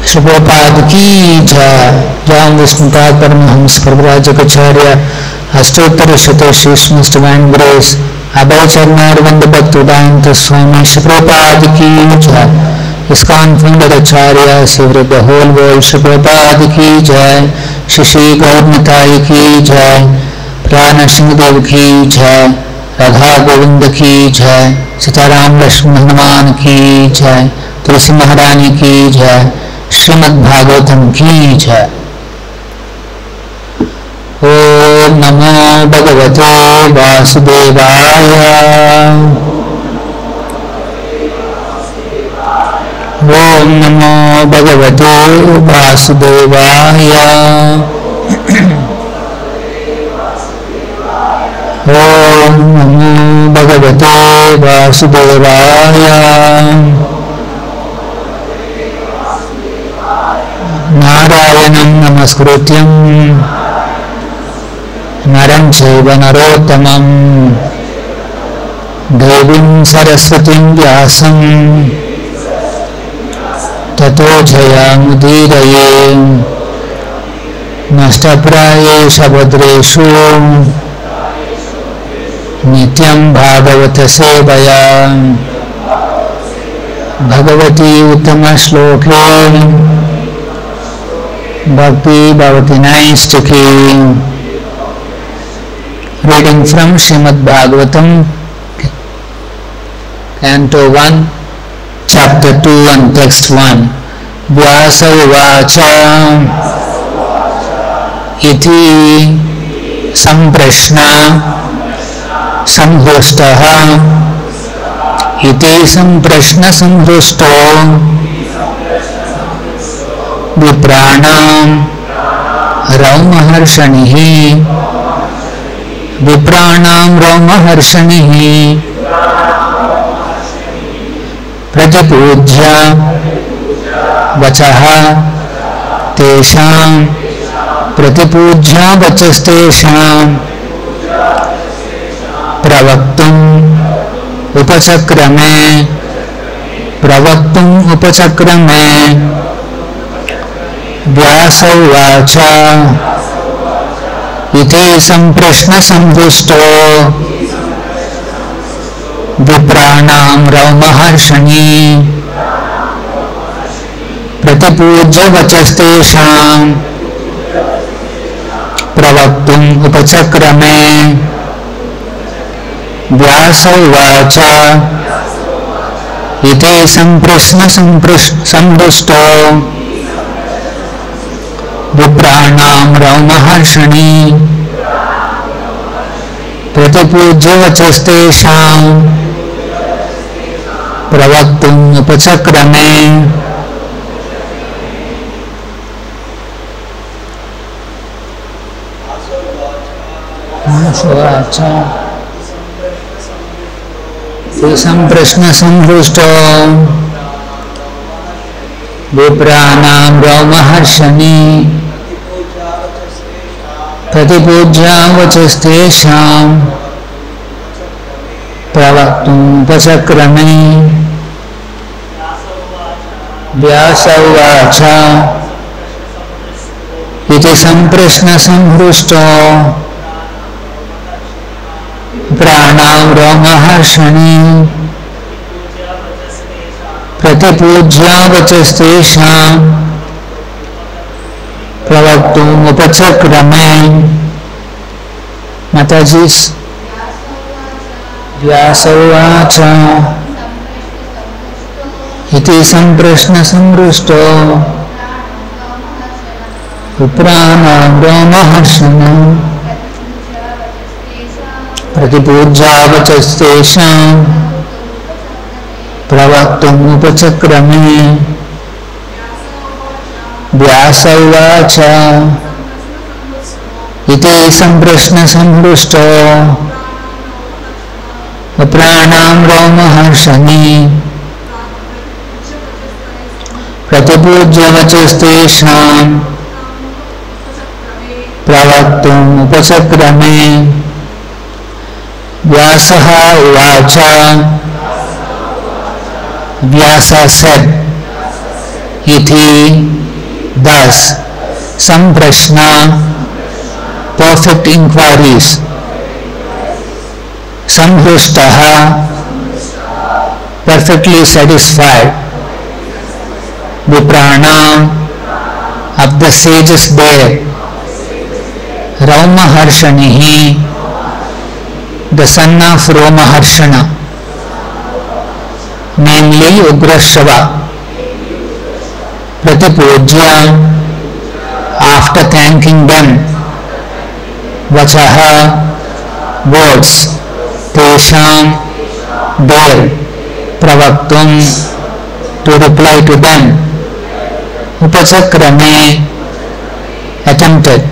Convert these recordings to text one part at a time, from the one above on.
शुभोपाद की जय। जय विष्णुपाद परमहंस प्रभुराजकाचार्य अष्टोत्तर शतशीष्मस्त डिवाइन ग्रेस अभय चरणारविंद भक्त उदांत स्वामी शुभोपाद की जय। इस्कॉन फाउंडर आचार्य शिवर द होल वर्ल्ड शुभोपाद की जय। शशि गौरमताई की जय। प्राण सिंहदेव की जय। राधा गोविंद की जय। सीताराम लक्ष्मण हनुमान की जय। तुलसी महारानी की जय। श्रीमद् भागवतम की जय। ओम नमो भगवते वासुदेवाय। ओम नमो भगवते वासुदेवाय। ओम नमो भगवते वासुदेवाय। नारायणं नमस्कृत्यं नरं चैव नरोत्तमं देवीं सरस्वतीं व्यासं ततो जयमुदीरये। नष्टप्रायेषु भद्रेषु नित्यं भागवत सेवया भगवती उत्तमश्लोके भक्ति भवति नैष्टिकी। Reading from Srimad Bhagavatam canto 1 chapter 2 and text 1। Vyasa उवाच इति संप्रश्न संहृष्टः। इति संप्रश्न संहृष्टो विप्राणां रौमहर्षणिः। विप्राणां रौमहर्षणिः प्रतिपूज्य वचः तेषां। प्रतिपूज्य वचस्तेषां प्रवक्तुम् उपचक्रमे। प्रवक्तुम् उपचक्रमे। व्यास उवाच इति संप्रश्न संहृष्टो विप्राणां रौमहर्षणि प्रतिपूज्य वचस्तेषां प्रवक्तुम् उपचक्रमे। व्यास उवाच इति संप्रश्न संहृष्टो विप्राणां रौमहर्षणि प्रतिपूज्य वचस्तेषां प्रवक्तुम् उपचक्रमे। संप्रश्न संहृष्टो विप्राणां रौमहर्षणि प्रतिपूज्य वचस्तेषां प्रवक्तुम् उपचक्रमे। व्यास उवाच इति संप्रश्न संहृष्टो प्राणां रौमहर्षणि प्रतिपूज्य वचस्तेषां प्रवक्तुम् उपचक्रमे। माताजी। व्यास उवाच इति संप्रश्न संहृष्टो विप्राणां रौमहर्षणि प्रतिपूज्य वचस्तेषां प्रवक्तुम् उपचक्रमे। व्यास उवाच इति संप्रश्न संहृष्टो विप्राणां रौमहर्षणि प्रतिपूज्य वचस्तेषां प्रवक्तुम् उपचक्रमे। व्यासः उवाच Vyasa said, iti. Thus, some prashna, perfect inquiries, samhrustaha, perfectly satisfied, viprana, of the sages there, Raumaharshanihi, the son of Romaharshana, namely Ugrashrava, Pratipujya, after thanking them, Vachaha, words, Tesham, their, Pravaktum, to reply to them, Upachakrame, attempted.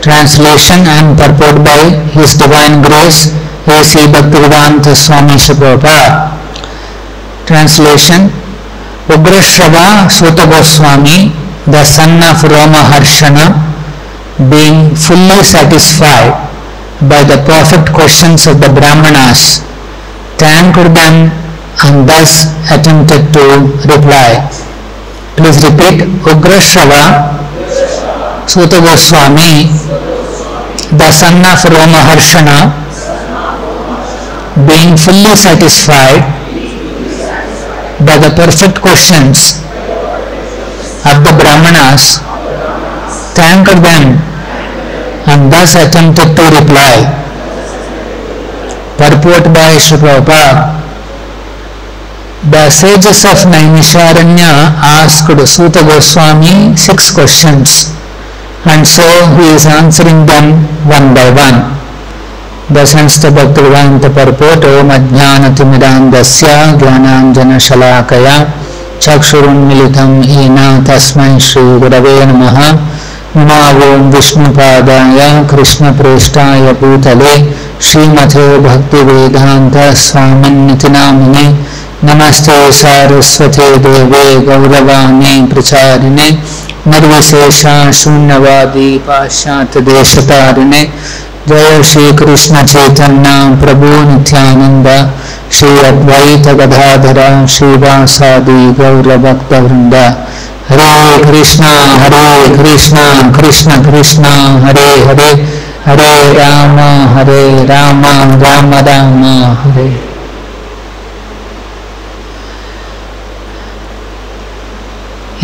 Translation and purport by His Divine Grace A.C. Bhaktivedanta Swami Prabhupada. Translation: Ugrashrava Suta Goswami, the son of Romaharshana, being fully satisfied by the perfect questions of the Brahmanas, thanked them and thus attempted to reply. Please repeat. Ugrashrava Suta Goswami, the son of Romaharshana, being fully satisfied by the perfect questions of the Brahmanas, thanked them and thus attempted to reply. Purport by Sri Prabhupada. The sages of Naimisharanya asked Suta Goswami 6 questions, and so he is answering them one by one. Thus ends the Bhaktivedanta purport. Om Ajnanatimidandasya Jnananjana Shalakaya Chakshurunmilitam Yena Tasmai Shri Gurave Namaha. Namo Om Vishnupadaya Krishna Preshtaya Bhutale Srimate Bhaktivedanta Swaminiti Namine. Namaste Saraswate Deve Gauravani Pracharine Nirvishesha Shunyavadi Pashat Deshatarine. Jaya Shri Krishna Chaitanya Prabhu Nityananda Shri Advaita Gadadhara Shri Vasadi Gaura Bhakta Vrinda. Hare Krishna Krishna Krishna Hare Hare, Hare Rama Rama Rama Hare.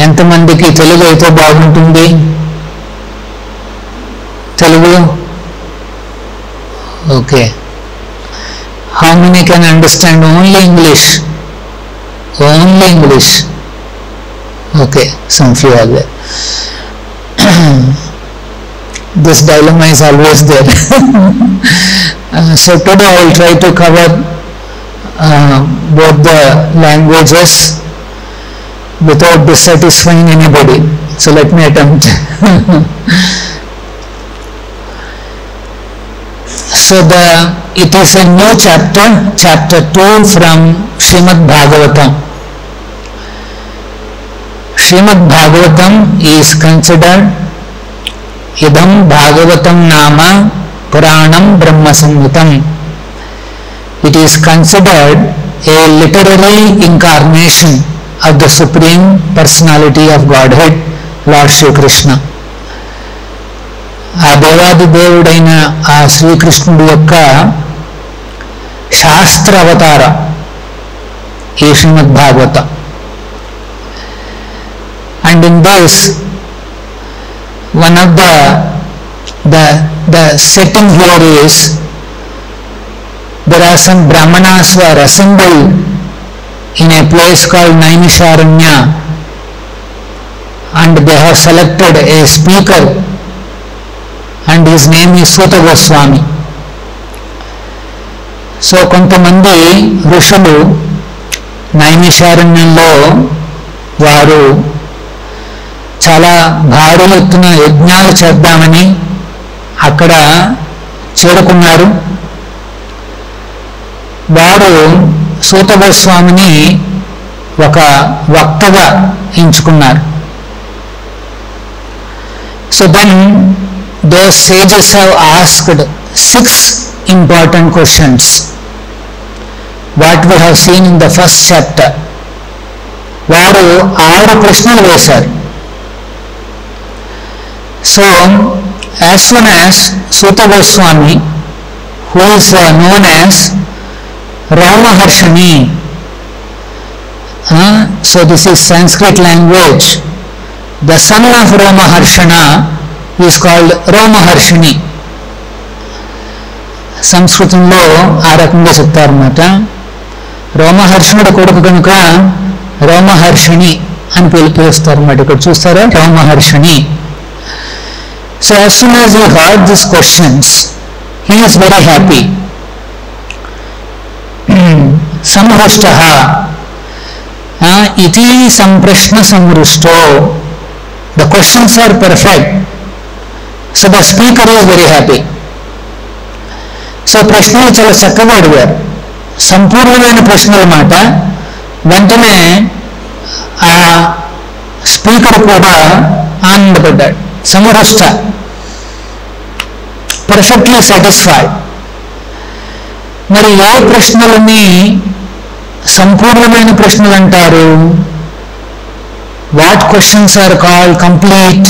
ఎంతమందికి తెలుగు అయితే బాగుంటుంది? Telugu okay. How many can understand only English? Only English. Okay, some few are there. This dilemma is always there. So today I will try to cover both the languages without dissatisfying anybody. So let me attempt. So it is a new chapter, chapter 2 from Srimad Bhagavatam. Srimad Bhagavatam is considered Idam Bhagavatam Nama Puranam Brahma Samhitam. It is considered a literary incarnation of the Supreme Personality of Godhead, Lord Shri Krishna. ఆ దేవాది దేవుడైన ఆ శ్రీకృష్ణుడి యొక్క శాస్త్ర అవతార ఈ శ్రీమద్ భాగవత. And in this, one of the setting here is, there are some Brahmanas who are assembled in a place called Naimisharanya, and they have selected a speaker, and his name is Suta Goswami. So కొంతమంది ఋషులు నైమిషారణ్యంలో వారు చాలా భారీ ఎత్తున యజ్ఞాలు చేద్దామని అక్కడ చేరుకున్నారు. వారు సూత గోస్వామిని ఒక వక్తగా ఎంచుకున్నారు. So then those sages have asked 6 important questions. What we have seen in the first chapter, వారు 6 ప్రశ్నలు వేశారు. So as soon as Suta Goswami, who is known as Ramaharshini, so this is Sanskrit language, the son of Ramaharshana is called Ramaharshini. సంస్కృతంలో ఆ రకంగా చెప్తారన్నమాట. రోమహర్షణుడు కొడుకు కనుక రోమహర్షిణి అని పిలుస్తారన్నమాట. ఇక్కడ చూస్తారా, Romaharshini. So as soon as he heard these questions, he is very happy. samhrushtah iti samprashna samrushto. The questions are perfect, so the speaker is very happy. So ప్రశ్నలు చాలా చక్కగా అడిగారు, సంపూర్ణమైన ప్రశ్నల మాట. వెంటనే ఆ స్పీకర్ కూడా ఆనందపడ్డాడు. సమహృష్ట, పర్ఫెక్ట్లీ సాటిస్ఫైడ్. మరి ఏ ప్రశ్నలని సంపూర్ణమైన ప్రశ్నలు అంటారు? What questions are called complete?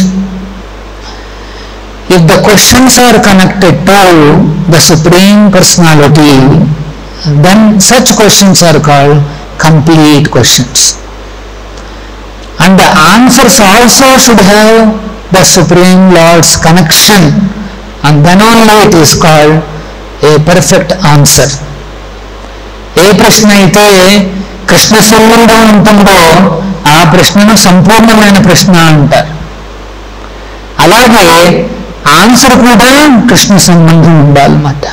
If the questions are connected to the Supreme Personality, then such questions are called complete questions. And the answers also should have the Supreme Lord's connection, and then only it is called a perfect answer. ఏ ప్రశ్న అయితే కృష్ణ సంబంధం ఉంటుందో ఆ ప్రశ్నను సంపూర్ణమైన ప్రశ్న అంటారు. అలాగే ఆన్సర్ కూడా కృష్ణ సంబంధం ఉండాలన్నమాట.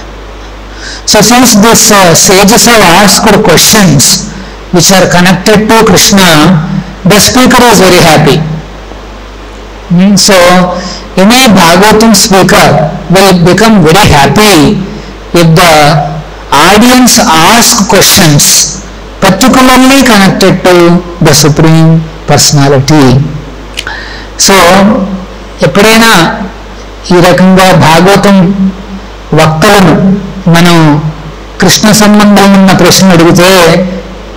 So since this sages have asked questions which are connected to Krishna, the speaker is very happy. So any Bhagavatam speaker will become very happy if the audience ask questions particularly connected to the Supreme Personality. So ఎప్పుడైనా ఈ రకంగా భాగవతం వక్తలను మనం కృష్ణ సంబంధం ఉన్న ప్రశ్న అడిగితే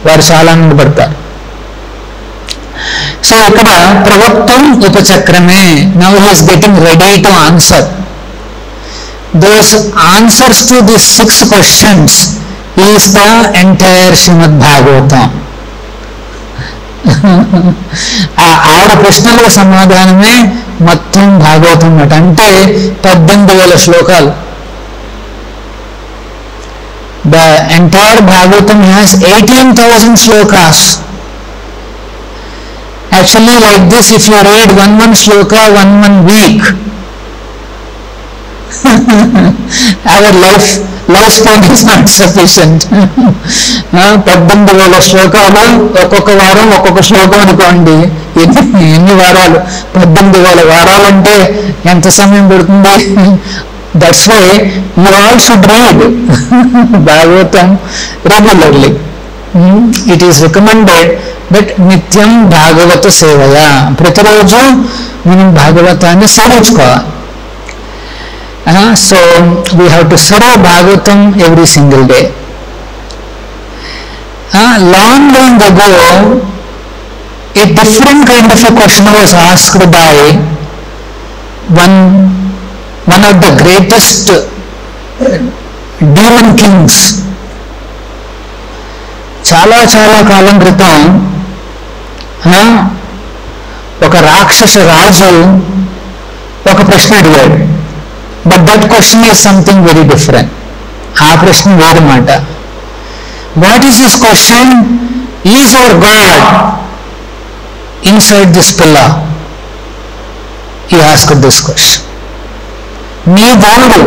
వారు చాలా ఆనందపడతారు. సో ఇక్కడ ప్రవక్తం ఉపచక్రమే. Now he is getting ready to answer. Those answers to the 6 questions is the entire Srimad Bhagavatam. ఆ 6 ప్రశ్నలకు సమాధానమే మొత్తం భాగవతం అన్నమాట. అంటే 18,000 శ్లోకాలు. The entire Bhagavatam has 18,000 slokas. Actually, like this, if you read one sloka, one week, our lifespan is not sufficient. 18,000 శ్లోకాలు, ఒక్కొక్క వారం ఒక్కొక్క శ్లోకం అనుకోండి. ఎన్ని వారాలు? 18,000 వారాలంటే ఎంత సమయం పడుతుంది? That's why you all should read Bhagavatam regularly. It is recommended that నిత్యం భాగవత సేవయ, ప్రతిరోజు మనం భాగవతాన్ని సేవించుకోవాలి. So we have to serve Bhagavatam every single day. Long ago, a different kind of a question was asked by one of the greatest demon kings. చాలా కాలం క్రితం ఒక రాక్షస రాజు ఒక ప్రశ్న అడిగాడు. But that question is something very different. ఆ ప్రశ్న వేరు మాట. What is this question? Is our god inside this pillar? He asked this question. మీ దేవుడు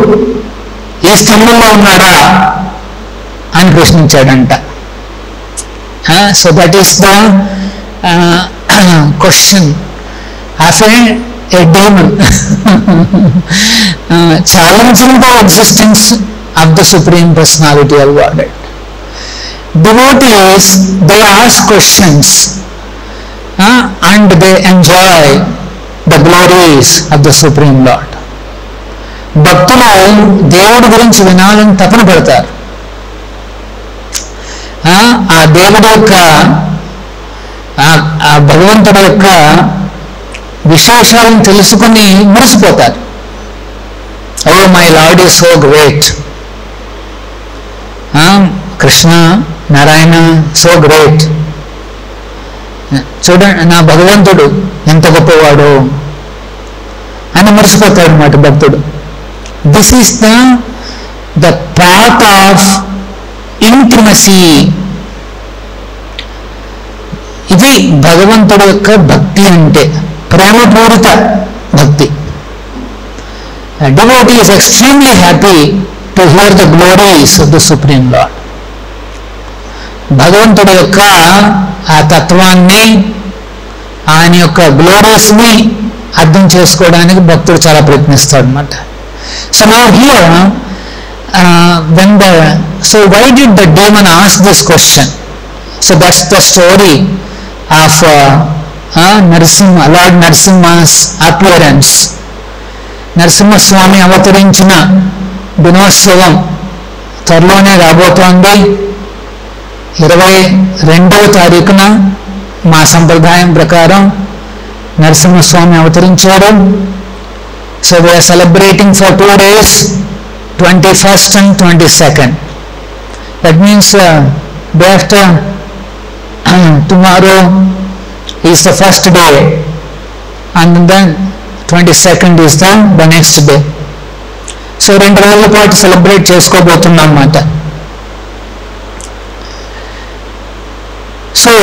ఈ స్తంభంలో ఉన్నాడా అని ప్రశ్నించాడంట. So that is the question of a demon challenging the existence of the Supreme Personality of Godhead. Devotees, they ask questions and they enjoy the glories of the Supreme Lord. భక్తులు దేవుడి గురించి వినాలని తపన పడతారు. ఆ దేవుడి యొక్క ఆ భగవంతుడి యొక్క విశేషాలను తెలుసుకుని మురిసిపోతారు. Oh my lord is so great, Krishna Narayana so great, చూడండి నా భగవంతుడు ఎంత గొప్పవాడు అని మురిసిపోతాడు అన్నమాట భక్తుడు. This is the path of intimacy. ఇది భగవంతుడి యొక్క భక్తి అంటే, ప్రేమపూరిత భక్తి. Devotee is extremely happy to hear the glories of the Supreme Lord. భగవంతుడి యొక్క ఆ తత్వాన్ని, ఆయన యొక్క గ్లోరీస్ని అర్థం చేసుకోవడానికి భక్తుడు చాలా ప్రయత్నిస్తాడు అనమాట. So now here so why did the demon ask this question? So that's the story of Narasimha, Lord Narasimha's appearance. Narasimhaswamy అవతరించిన దినోత్సవం త్వరలోనే రాబోతోంది. 22వ తారీఖున మా సంప్రదాయం ప్రకారం నరసింహస్వామి అవతరించారు. So we are celebrating for 2 days, 21st and 22nd. దట్ మీన్స్ day after tomorrow is the first day and then 22nd is the next day. So 2 రోజుల పాటు సెలబ్రేట్ చేసుకోబోతున్నాం అన్నమాట. So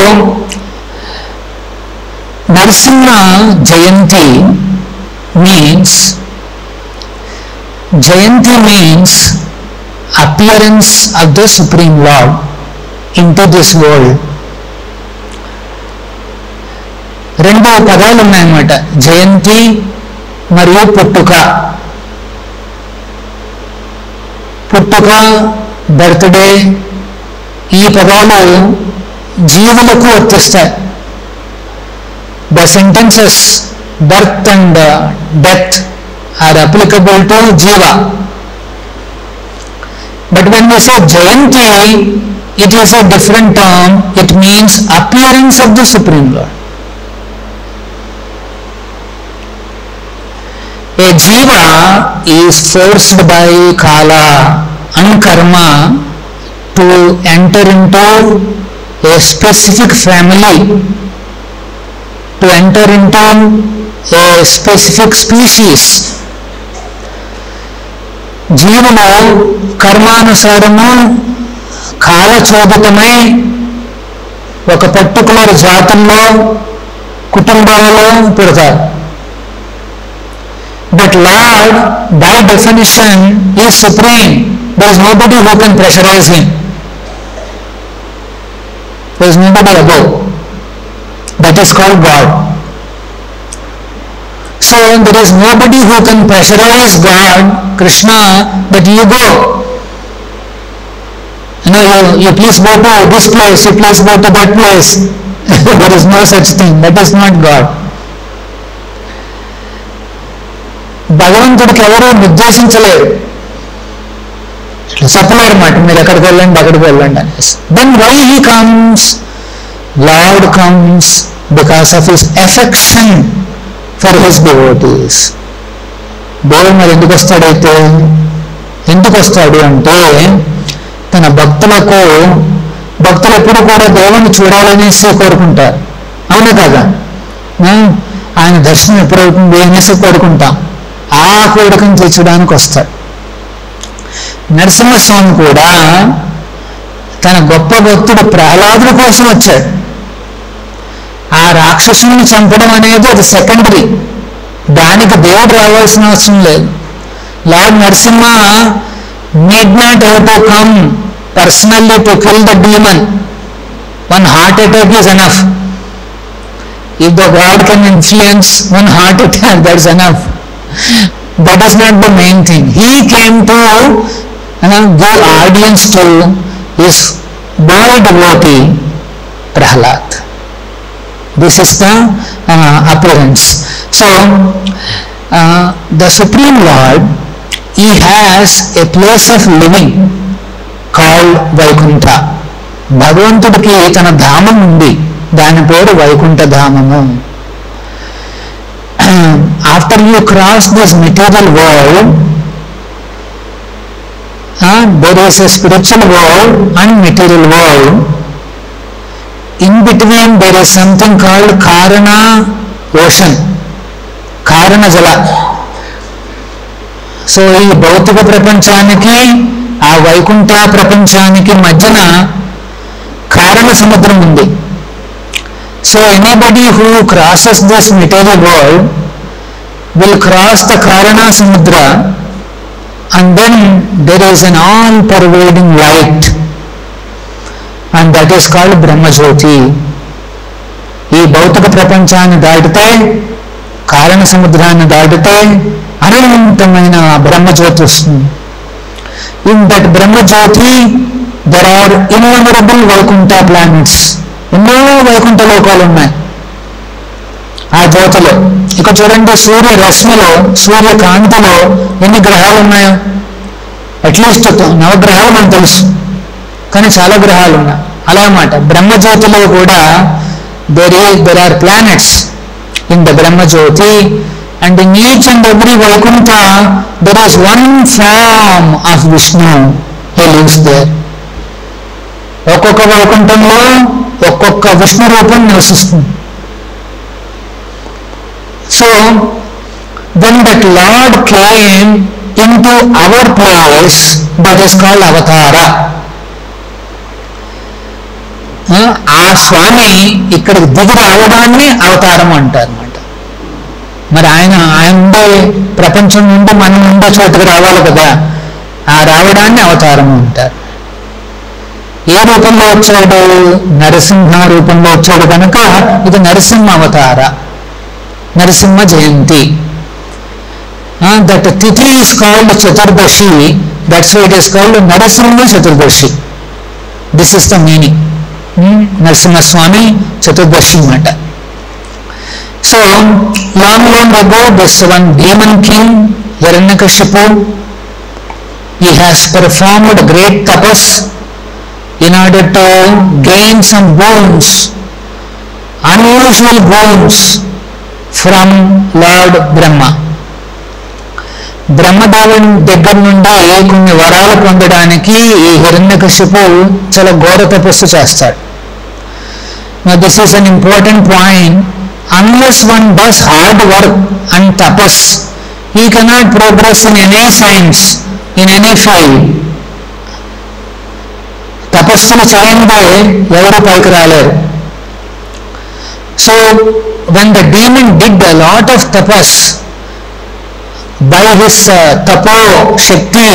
Narasimha Jayanti means appearance of the Supreme Lord into this world. 2 పదాలు ఉన్నాయన్నమాట, జయంతి మరియు పుట్టుక. పుట్టుక, బర్త్డే, ఈ పదాలు జీవులకు వర్తిస్తాయి. The sentences birth and death are applicable to jiva. But when we say jayanti, it is a different term. It means appearance of the supreme lord. A jiva is forced by kala and karma to enter into a specific family, to enter into a specific species. జీవులు కర్మానుసారము కాలచోదితమై ఒక particular జాతుల్లో, కుటుంబాలలో పుడతారు. But Lord, by definition, is supreme. There is nobody who can pressurize him. There is nobody above. That is called God. So there is nobody who can pressurize God, Krishna, that you go. You please go to this place, you please go to that place. There is no such thing. That is not God. భగవంతుడికి ఎవరూ నిర్దేశించలేరు, చెప్పలేరు మాట, మీరు ఎక్కడికి వెళ్ళండి అక్కడికి వెళ్ళండి అనేసి. Then why he comes? Lord comes because of his affection for his devotees. దేవుడు మరి ఎందుకు వస్తాడు అంటే తన భక్తులు ఎప్పుడు కూడా దేవుణ్ణి చూడాలనేసి కోరుకుంటారు. అవును కదా? ఆయన దర్శనం ఎప్పుడవుతుంది అనేసి కోరుకుంటాం. ఆ కోరికను తీర్చడానికి వస్తాడు. నరసింహస్వామి కూడా తన గొప్ప భక్తుడు ప్రహ్లాదుడి కోసం వచ్చాడు. ఆ రాక్షసుని చంపడం అనేది అది సెకండరీ, దానికి దేవుడు రావాల్సిన అవసరం లేదు. Lord Narasimha need not have to come personally to kill the demon. One heart attack is enough. If the God can influence one heart attack, that is enough. That is not the main thing. He came to give audience to his boy devotee Prahlad. This is the appearance. So the Supreme Lord, he has a place of living called Vaikuntha. భగవంతుడికి తన ధామం ఉంది, దాని పేరు వైకుంఠధామము. After you cross this material world, there is a spiritual world and material world. In between there is something called Karana ocean, Karana Jala. So ఈ భౌతిక ప్రపంచానికి ఆ వైకుంఠ ప్రపంచానికి మధ్యన కారణ సముద్రం ఉంది. So anybody who crosses this material world will cross the కారణ సముద్ర, and then there is an all pervading light, and that is called Brahmajyoti. ఈ భౌతిక ప్రపంచాన్ని దాటితే, కారణ సముద్రాన్ని దాటితే అనంతమైన బ్రహ్మజ్యోతి వస్తుంది. In that Brahmajyoti there are innumerable Vaikuntha planets. ఎన్నో వైకుంఠ లోకాలు ఉన్నాయి ఆ జ్యోతిలో. ఇక చూడండి, సూర్య రశ్మిలో, సూర్య కాంతిలో ఎన్ని గ్రహాలు ఉన్నాయో, అట్లీస్ట్ 9 గ్రహాలు మనకు తెలుసు, కానీ చాలా గ్రహాలు ఉన్నాయి. అలా అన్నమాట. బ్రహ్మజ్యోతిలో కూడా there are planets in the Brahmajyoti, and in each and every Vaikuntha there is one form of Vishnu. He lives there. ఒక్కొక్క వైకుంఠంలో ఒక్కొక్క విష్ణు రూపం నివసిస్తుంది. So when that Lord came into our place, that is called Avatara. ఆ స్వామి ఇక్కడికి దిగి రావడాన్ని అవతారం అంటారు అన్నమాట. మరి ఆయన ఉండే ప్రపంచం నుండి మనం ఉండే చోటుకు రావాలి కదా, ఆ రావడాన్ని అవతారం అంటారు. ఏ రూపంలో వచ్చాడు? నరసింహ రూపంలో వచ్చాడు కనుక ఇది నరసింహ అవతార, Narasimha Jayanti. That tithi is called Chaturdashi, that's why it is called Narasimha Chaturdashi. This is the meaning. Narasimhaswami Chaturdashi అన్నమాట. So long ago this one demon king Hiranyakashipu, he has performed great tapas in order to gain some boons, unusual boons from Lord Brahma. బ్రహ్మదేవుని దగ్గర నుండి కొన్ని వరాలు పొందడానికి ఈ హిరణ్యకశిపు చాలా ఘోర తపస్సు చేస్తాడు. This is an important point. Unless one does hard work and tapas, he cannot progress in any science, in any field. తపస్సులు చేయందే ఎవరు పైకి రాలేరు. So when the demon did a lot of tapas, by his tapo shakti,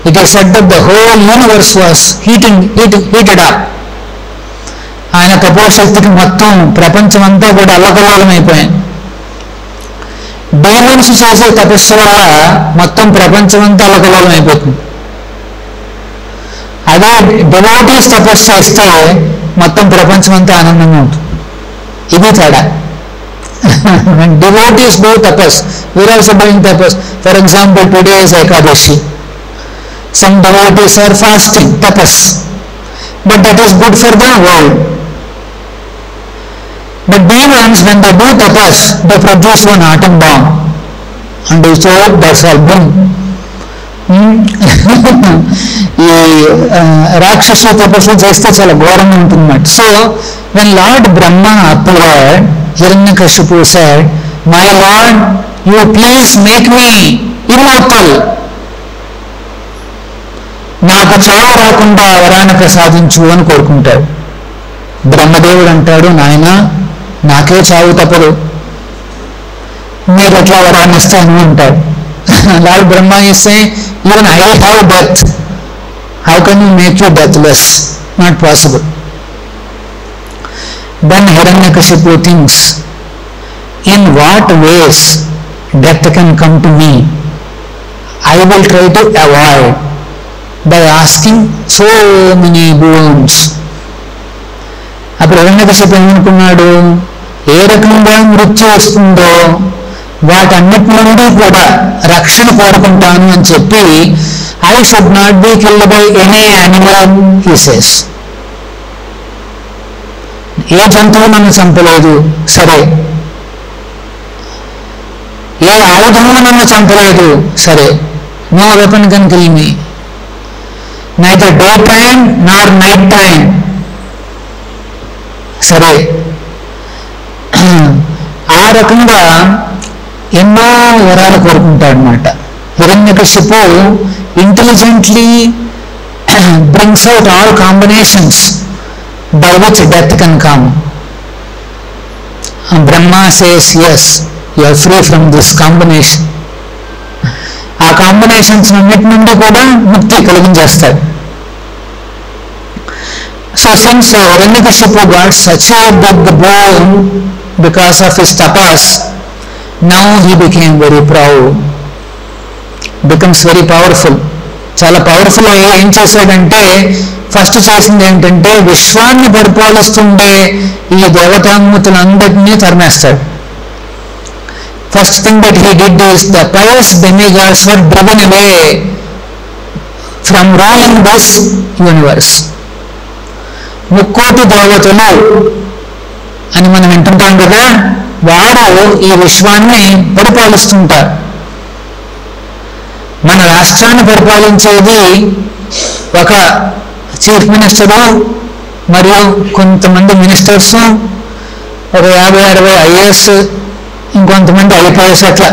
it is said that the whole universe was heated up. ఆయన తపోశక్తికి మొత్తం ప్రపంచం అంతా కూడా అల్లకల్లోలం అయిపోయింది. డీమన్స్ చేసే తపస్సు వల్ల మొత్తం ప్రపంచం అంతా అల్లకల్లోలం అయిపోతుంది. అదే డివోటీస్ తపస్సు చేస్తే మొత్తం ప్రపంచం అంతా ఆనందంగా ఉంటుంది. ఇది తేడా. When devotees do tapas, we are also doing tapas. For example, today is Ekadashi. Some devotees are fasting, tapas, but that is good for the world. But demons, when they do tapas, they produce one atom bomb, and so that's all boom. ఈ రాక్షస తపస్సు చేస్తే చాలా ఘోరంగా ఉంటుందన్నమాట. So when Lord Brahma appeared, Hiranyakashipu said, "My Lord, you please make me immortal." నాకు చావు రాకుండా వరాన్ని ప్రసాదించు అని కోరుకుంటాడు. బ్రహ్మదేవుడు అంటాడు, నాయన నాకే చావు తప్పదు, మీరు ఎట్లా వరాన్ని ఇస్తాను అంటాడు. Lord Brahma is saying, even I have death. How can you make you deathless? Not possible. Then Hiranyakashipu thinks, in what ways death can come to me? I will try to avoid by asking so many boons. అప్పుడు హిరణ్యకశిపు ఏమనుకున్నాడు, ఏ రకంగా మృత్యు వస్తుందో వాటన్నిటి నుండి కూడా రక్షణ కోరుకుంటాను అని చెప్పి, I should not be killed by any animal, he says. ఏ జంతువు నన్ను చంపలేదు, సరే. ఏ ఆయుధము నన్ను చంపలేదు, సరే. No weapon can kill me, neither day time nor night time, సరే. ఆ రకంగా ఎన్నో వరాలు కోరుకుంటాడు అనమాట. Hiranyakashipu intelligently brings out all combinations by which death can come. And Brahma says, yes, you are free from this combination. ఆ combinations అన్నిటి నుండి కూడా ముక్తి కలిగించేస్తాడు. So since Hiranyakashipu got such a big boon because of his tapas, now he became very proud, becomes very powerful. చాలా powerful. ఏం చేశాడంటే first చేసింది ఏంటంటే విశ్వాన్ని పరిపాలిస్తుండే ఈ దేవతామూర్తులందరినీ తరిమేస్తాడు. First thing that he did is the pious demigods were driven away from ruling this universe. ముక్కోటి దేవతలు అని మనం వింటుంటాం కదా, వారు ఈ విశ్వాన్ని పరిపాలిస్తుంటారు. మన రాష్ట్రాన్ని పరిపాలించేది ఒక చీఫ్ మినిస్టరు మరియు కొంతమంది మినిస్టర్స్, ఒక 50-60 ఐఏఎస్, ఇంకొంతమంది ఐపీఎస్, అట్లా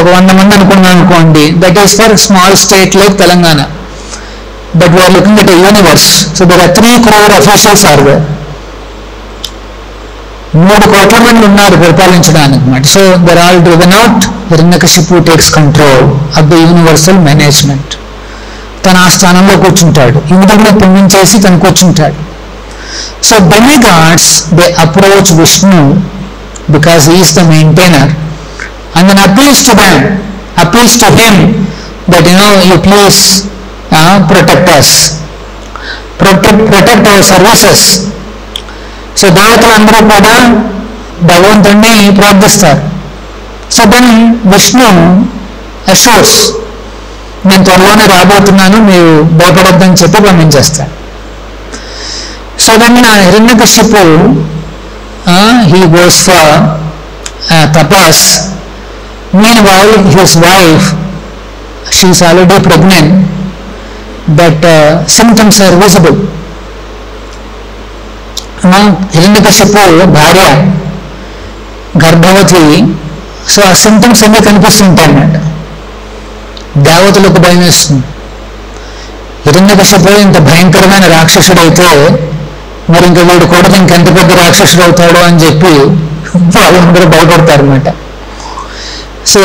ఒక 100 మంది అనుకున్నాం అనుకోండి. That is for small state like Telangana. But we are looking at a universe. So there are 3 crore officials are there. 3 కోట్ల మంది ఉన్నారు పరిపాలించడానికి అన్నమాట. So there all driven out. Hiranyakashipu takes control of the universal management. తన ఆ స్థానంలో కూర్చుంటాడు. ఇంద్రుడిని పొందించేసి తను కూర్చుంటాడు. So demigods they approach Vishnu because he is the maintainer and then appeals to him that you please protect us, protect our services. So దేవతలందరూ కూడా భగవంతుడిని ప్రార్థిస్తారు. సో దెన్ విష్ణు అష్యూర్స్, నేను త్వరలోనే రాబోతున్నాను, మీరు భయపడొద్దని చెప్పి పంపించేస్తాడు. So then Hiranyakashipu he goes for tapas. Meanwhile his wife, she is already pregnant, but symptoms are visible. Hiranyakashipu భార్య గర్భవతి. సో ఆ సింటమ్స్ అన్నీ కనిపిస్తుంటాయి అన్నమాట. దేవతలకు భయం వేస్తుంది. హిరణ్యకశిపు ఇంత భయంకరమైన రాక్షసుడైతే మరి ఇంకా వీడు కూడా ఇంకెంత పెద్ద రాక్షసుడు అవుతాడు అని చెప్పి వాళ్ళందరూ భయపడతారు అన్నమాట. So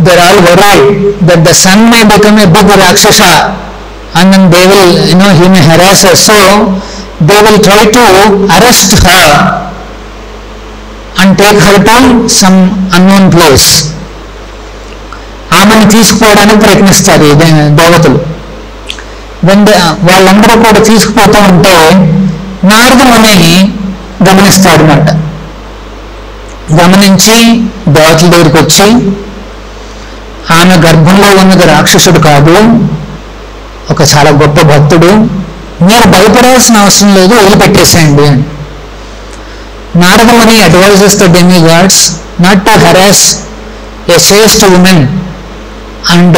there all worried that the son may become a big rakshasa and then they will, he may harass her. So they will try to arrest her and take her to some unknown place. ఆమెను తీసుకుపోవడానికి ప్రయత్నిస్తారు దేవతలు. వాళ్ళందరూ కూడా తీసుకుపోతూ ఉంటే నారదుని గమనిస్తాడు అన్నమాట. గమనించి దేవతల దగ్గరికి వచ్చి, ఆమె గర్భంలో ఉన్నది రాక్షసుడు కాదు, ఒక చాలా గొప్ప భక్తుడు, మీరు భయపడాల్సిన అవసరం లేదు, వదిలిపెట్టేసేయండి అని. నారదుని advises the demigods not to harass a chaste woman and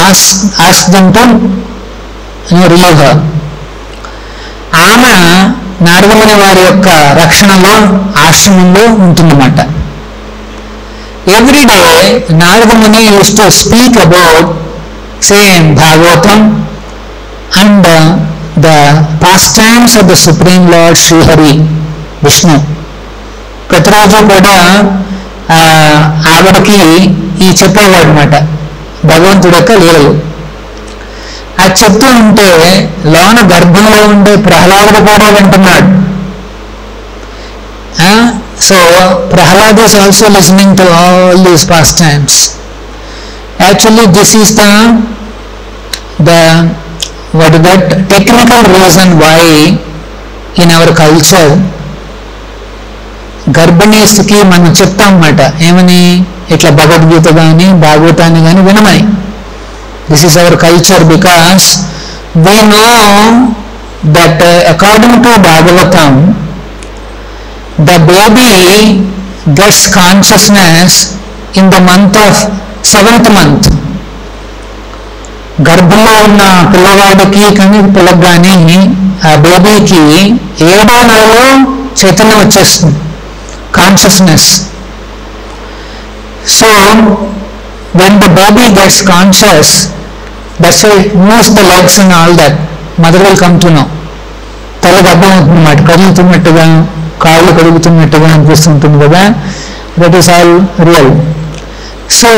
ask them to relieve her. ఆమె నారదుని వారి యొక్క రక్షణలో ఆశ్రమంలో ఉంటుందన్నమాట. ఎవ్రీడే నారదుని use to speak about same Bhagavatam and the pastimes of the Supreme Lord Sri Hari Vishnu. ప్రతిరోజు కూడా ఆవిడకి ఈ చెప్పేవాడు అన్నమాట భగవంతుడి యొక్క లీలలు. అది చెప్తూ ఉంటే లోన గర్భంలో ఉండే ప్రహ్లాదుడు కూడా వింటున్నాడు. So Prahlad is also listening to all these pastimes. Actually this is the what is that technical reason why in our culture గర్భిణీస్కి మనం చెప్తాం అన్నమాట, ఏమని, ఇట్లా భగవద్గీత కానీ భాగవతాన్ని కానీ వినమని. This is our culture because we know that according to Bhagavatam the baby gets consciousness in the month of 7th month. గర్భంలో ఉన్న పిల్లవాడికి కానీ పిల్లకి కానీ ఆ బేబీకి 7వ నెలలో చైతన్యం వచ్చేస్తుంది, consciousness. So when the baby gets conscious, that's why moves the legs and all that, mother will come to know. తల్లికి అర్థం అవుతుంది అన్నమాట, కదులుతున్నట్టుగా కాళ్ళు కదులుతున్నట్టుగా అనిపిస్తుంటుంది కదా, that is all real. So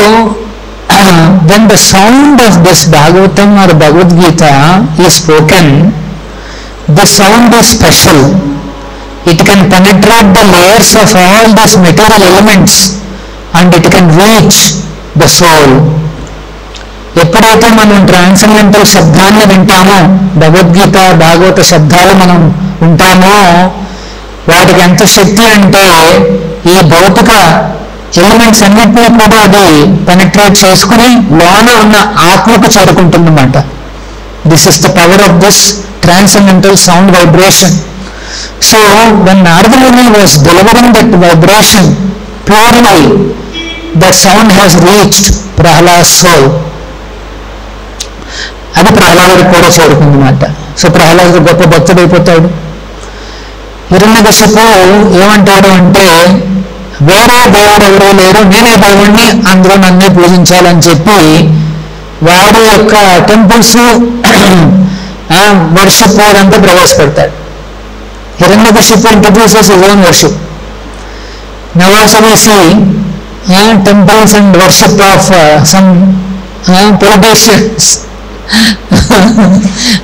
when the sound of this Bhagavatam or Bhagavad Gita is spoken, the sound is special. It can penetrate the layers of all these material elements and it can reach the soul. ఎప్పుడైతే మనం transcendental శబ్దాన్ని వింటామో, భగవద్గీత భాగవత శబ్దాలు మనం వింటామో, వాటికి ఎంత శక్తి అంటే ఈ భౌతిక ఎలిమెంట్స్ అన్నింటినీ కూడా అది పెనిట్రేట్ చేసుకుని లోన ఉన్న ఆత్మకు చేరుకుంటుందన్నమాట. This is the power of this transcendental sound vibration. So when Narada Muni was delivering that vibration purely, that sound has reached Prahlad's soul. అది ప్రహ్లాదుడికి కూడా చేరుకుందన్నమాట. సో ప్రహ్లాదుడు గొప్ప భక్తుడైపోతాడు. హిరణ్యకశిపు ఏమంటాడు అంటే, వేరే దేవుడు ఎవరో లేరు, నేనే దేవుణ్ణి, అందరూ నన్నే పూజించాలని చెప్పి వాడి యొక్క టెంపుల్స్ వర్షిప్ అదంతా ప్రవేశపెడతాడు. Hiranyakashipu introduces his own worship. Now also we see temples and worship of some politicians.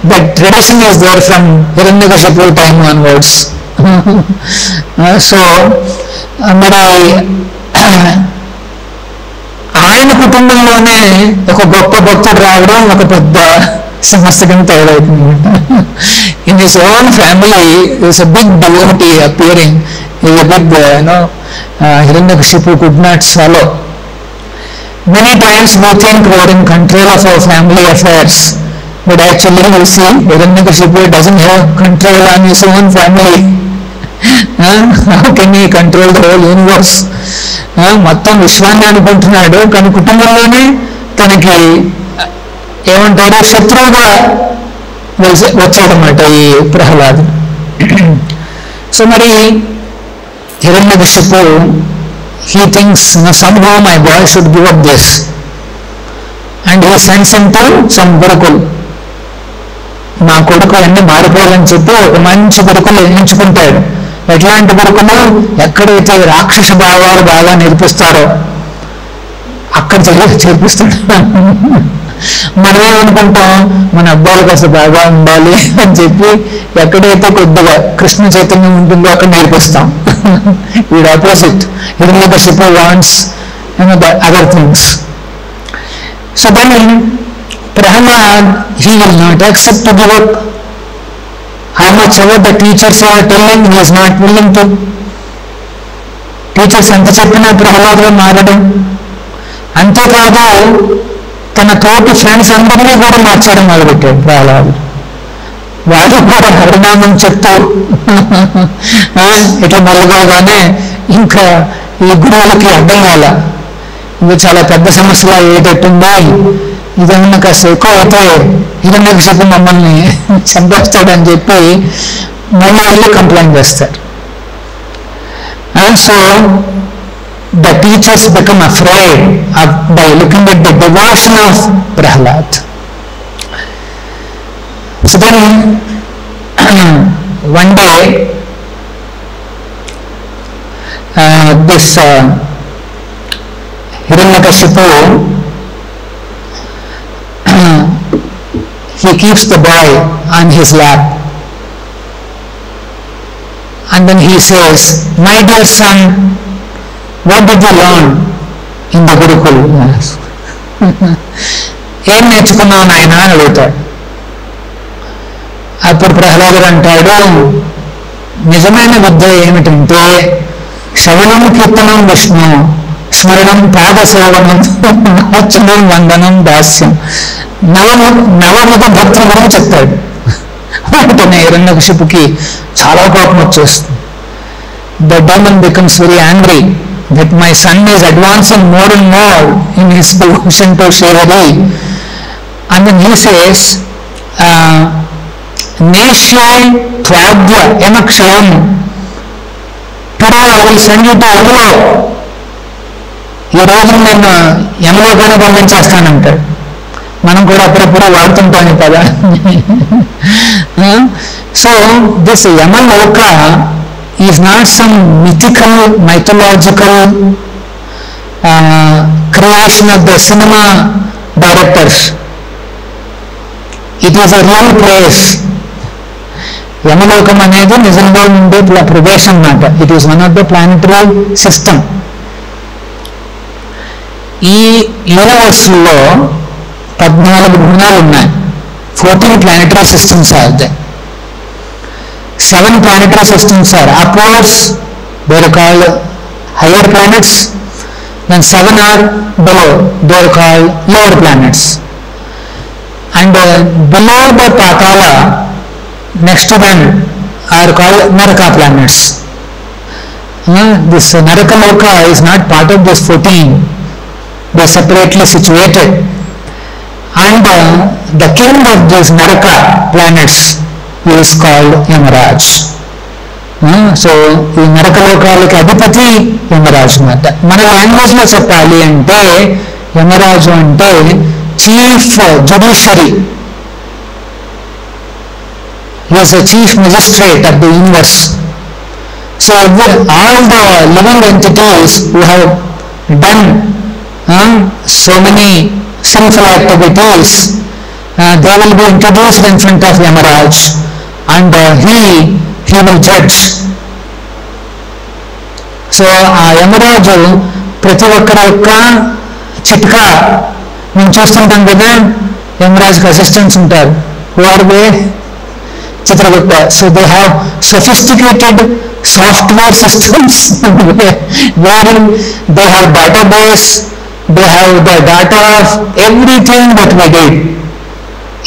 That tradition is there from Hiranyakashipu time onwards. So మరి ఆయన కుటుంబంలోనే ఒక గొప్ప భక్తుడు రావడం ఒక పెద్ద సమస్యగా తయారవుతుంది. In his own family there is a big devotee appearing. He is a big Hiranyakashipu could not swallow. Many times we think we are in control of our family affairs, but actually we see Hiranyakashipu doesn't have control on his own family. How can he control the whole universe? మొత్తం విశ్వాన్ని అనుకుంటున్నాడు, కానీ కుటుంబంలోనే తనకి ఏమంటాడు శత్రువుగా వచ్చాడనమాట ఈ Prahlad. So మరి Hiranyakashipu he thinks somehow my boy should give up this, and he sends him to some Gurukul. మా కొడుకు అన్ని మారిపోవాలని చెప్పి ఒక మంచి గురుకులు ఎంచుకుంటాడు. ఎట్లాంటి గురుకులు? ఎక్కడైతే రాక్షస భావాలు బాగా నేర్పిస్తారో అక్కడ చేర్పిస్తాడు. మనం ఏమనుకుంటాం, మన అబ్బాయిలు కాస్త బాగా ఉండాలి అని చెప్పి ఎక్కడైతే కొద్దిగా కృష్ణ చైతన్యం ఉంటుందో అక్కడ నేర్పిస్తాం. వీడు opposite. Hiranyakashipu wants the other things. So then Prahlad, he will not accept to give up. How much ever the teachers are telling, he is not willing to. Teachers ఎంత చెప్పినా ప్రహ్లాదుగా మారడం. అంతేకాదు తన తోటి ఫ్రెండ్స్ అందరినీ కూడా మార్చడం మొదలుపెట్టాడు ప్రహ్లాదు. వాళ్ళు కూడా హరినామం చెప్తూ ఇట్లా మొదలుగానే ఇంకా ఈ గురువులకి అర్థం కాల, ఇది చాలా పెద్ద సమస్యగా అయ్యేటట్టుందా, ఇదేమన్నా కాస్త ఎక్కువ అయితే హిరణ్యకశిపు మమ్మల్ని చంపేస్తాడని చెప్పి మళ్ళీ వెళ్ళి కంప్లైంట్ చేస్తారు. So the teachers become afraid by looking at the devotion of Prahlad. So then one day this Hiranyakashipu he keeps the boy on his lap and then he says, my dear son, what did you learn in the Gurukul? ఏం నేర్చుకున్నావు నాయన అని అడుగుతాడు. అప్పుడు ప్రహ్లాదుడు అంటాడు, నిజమైన విద్య ఏమిటంటే శ్రవణం కీర్తనం విష్ణు స్మరణం పాదసేవనం అర్చనం వందనం దాస్యం, నవవిధ భక్తుల గురించి చెప్తాడు. వెంటనే హిరణ్యకశిపుకి చాలా కోపం వచ్చేస్తుంది. the demon becomes very angry that my son is advancing more and more in his devotion to Sri Hari. And then he says, Neshye Tvadya Emakshayam. Today I will send you to Yamalo. ఈ రోజు నేను యమలోకాన్ని పంపించేస్తానంటాడు. మనం కూడా అప్పుడప్పుడు వాడుతుంటాం కదా. So this Yamaloka is not some mythical mythological creation of the cinema directors. It is a real place. యమలోకం అనేది నిజంగా ఉండే ప్రదేశం అన్నమాట. It is one of the planetary system. ఈ యూనివర్స్లో 14 భువనాలు ఉన్నాయి. 14 planetary systems are there. 7 planetary systems are upwards, they are called higher planets. Then 7 are below, they are called lower planets. And below the Patala, next to them are called Naraka planets. This Naraka Loka is not part of this 14. They are separately situated. And the king of these Naraka planets is called Yamaraj. So ఈ నరకలోకాలకి అధిపతి యమరాజు అన్నమాట. మన language లో చెప్పాలి అంటే యమరాజు అంటే chief judiciary. He is the chief magistrate of the universe. So all the living entities who have done so many sinful activities, they will be introduced in front of Yamaraj, and he will judge. So Yamaraju ప్రతి ఒక్కరి యొక్క చిట్కా మేము చూస్తుంటాం కదా. యమరాజ్కి assistants ఉంటారు. వారు Chitragupta. So they have sophisticated software systems wherein they have database, they have the data of everything that we did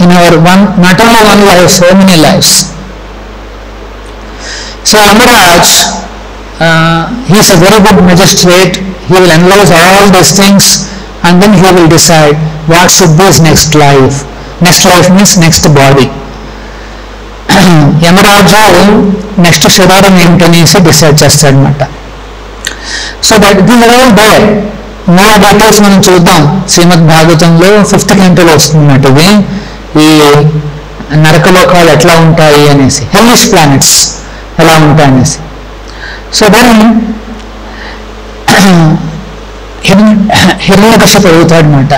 in our not only one life, so many lives. So Yamaraj, he is a very good magistrate. He will analyze all these things and then he will decide what should be his next life. Next life means next body. Yamaraju next శరీరం ఏంటనేసి decide చేస్తాడనమాట. So that these are all there. More details మనం చూద్దాం. శ్రీమద్ భాగవతంలో 5th canto వస్తున్నట్టు ఇది. ఈ నరకలోకాలు ఎట్లా ఉంటాయి అనేసి, హెల్లిష్ ప్లానెట్స్ ఎలా ఉంటాయి అనేసి. సో దెన్ హిరణ్యకశిపుడు అడుగుతాడనమాట,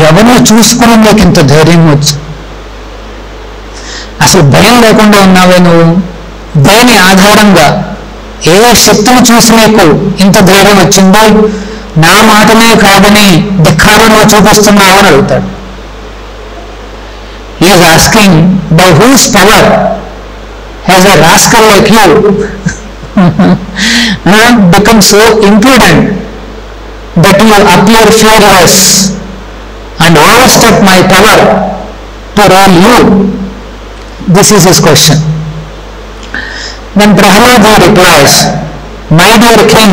ఎవరిని చూసుకుని నీకు ఇంత ధైర్యం వచ్చు? అసలు భయం లేకుండా ఉన్నావే నువ్వు? దేని ఆధారంగా, ఏ శక్తిని చూసి నీకు ఇంత ధైర్యం వచ్చిందో? నా మాటనే కాదని ధిక్కారం చూపిస్తున్నావు అని అడుగుతాడు. He is asking, by whose power has a rascal like you become so impudent that you appear fearless and overstep my power to rule you? This is his question. Then Prahlada replies, my dear king,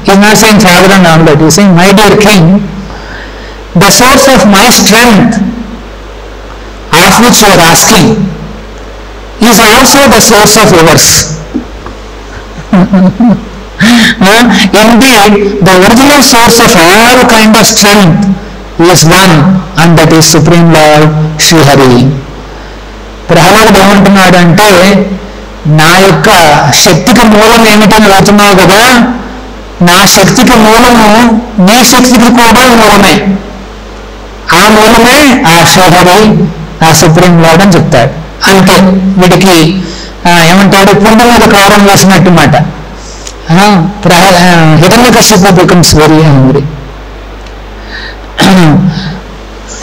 he is not saying father and all that, he is saying, my dear king, the source of my strength of which you are asking is also the source of yours. Indeed, the original source of all kind of strength is one, and that is Supreme Lord Sri Hari. ప్రహ్లాదుడు ఏమంటున్నాడు అంటే, నా యొక్క శక్తికి మూలం ఏమిటని అడుగుతున్నావు కదా, నా శక్తికి మూలము నీ శక్తికి కూడా మూలమే. ఆ మూలమే ఆ శ్రీహరి, ఆ సుప్రీం లార్డ్ అని చెప్తాడు. అంతే, వీడికి ఏమంటాడు, పుండు మీద కారం వేసినట్టు మాట. Hiranyakashipu becomes very hungry.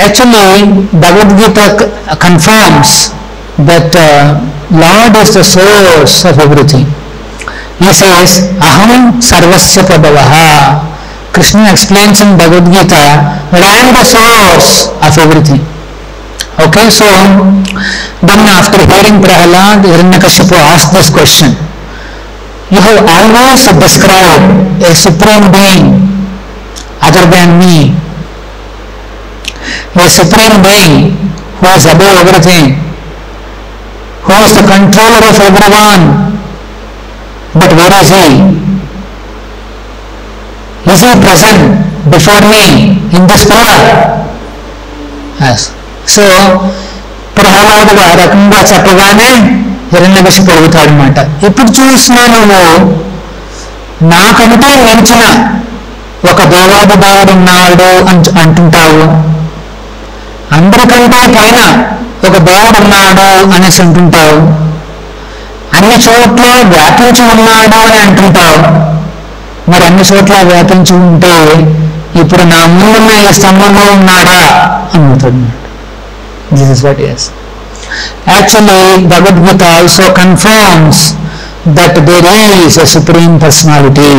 Actually, Bhagavad Gita confirms that Lord is the source of everything. He says, Aham Sarvasya Prabhavaha. Krishna explains in Bhagavad Gita that I am the source of everything. Okay, so then after hearing Prahlad, Hiranyakashipu asked this question, you have almost described a supreme being other than me, a supreme being who is above everything, who is the controller of everyone. But where is he? Is he present before me in this prayer? Yes. So, ప్రహ్లాదుడు ఆ రకంగా చెప్పగానే హిరణ్యకశిపుడు అడుగుతాడనమాట, ఇప్పుడు చూసినా నువ్వు నాకంటే మించిన ఒక దేవాదిదేవుడు ఉన్నాడు అంటుంటావు, అందరికంటే పైన ఒక దేవుడు ఉన్నాడు అనేసి అంటుంటావు, అన్ని చోట్ల వ్యాపించి ఉన్నాడు అని అంటుంటావు. మరి అన్ని చోట్ల వ్యాపించి ఉంటే ఇప్పుడు నా ముందున్న ఈ స్తంభంలో ఉన్నాడా అడుగుతాడు. This is what is actually Bhagavad Gita also confirms that there is a supreme personality.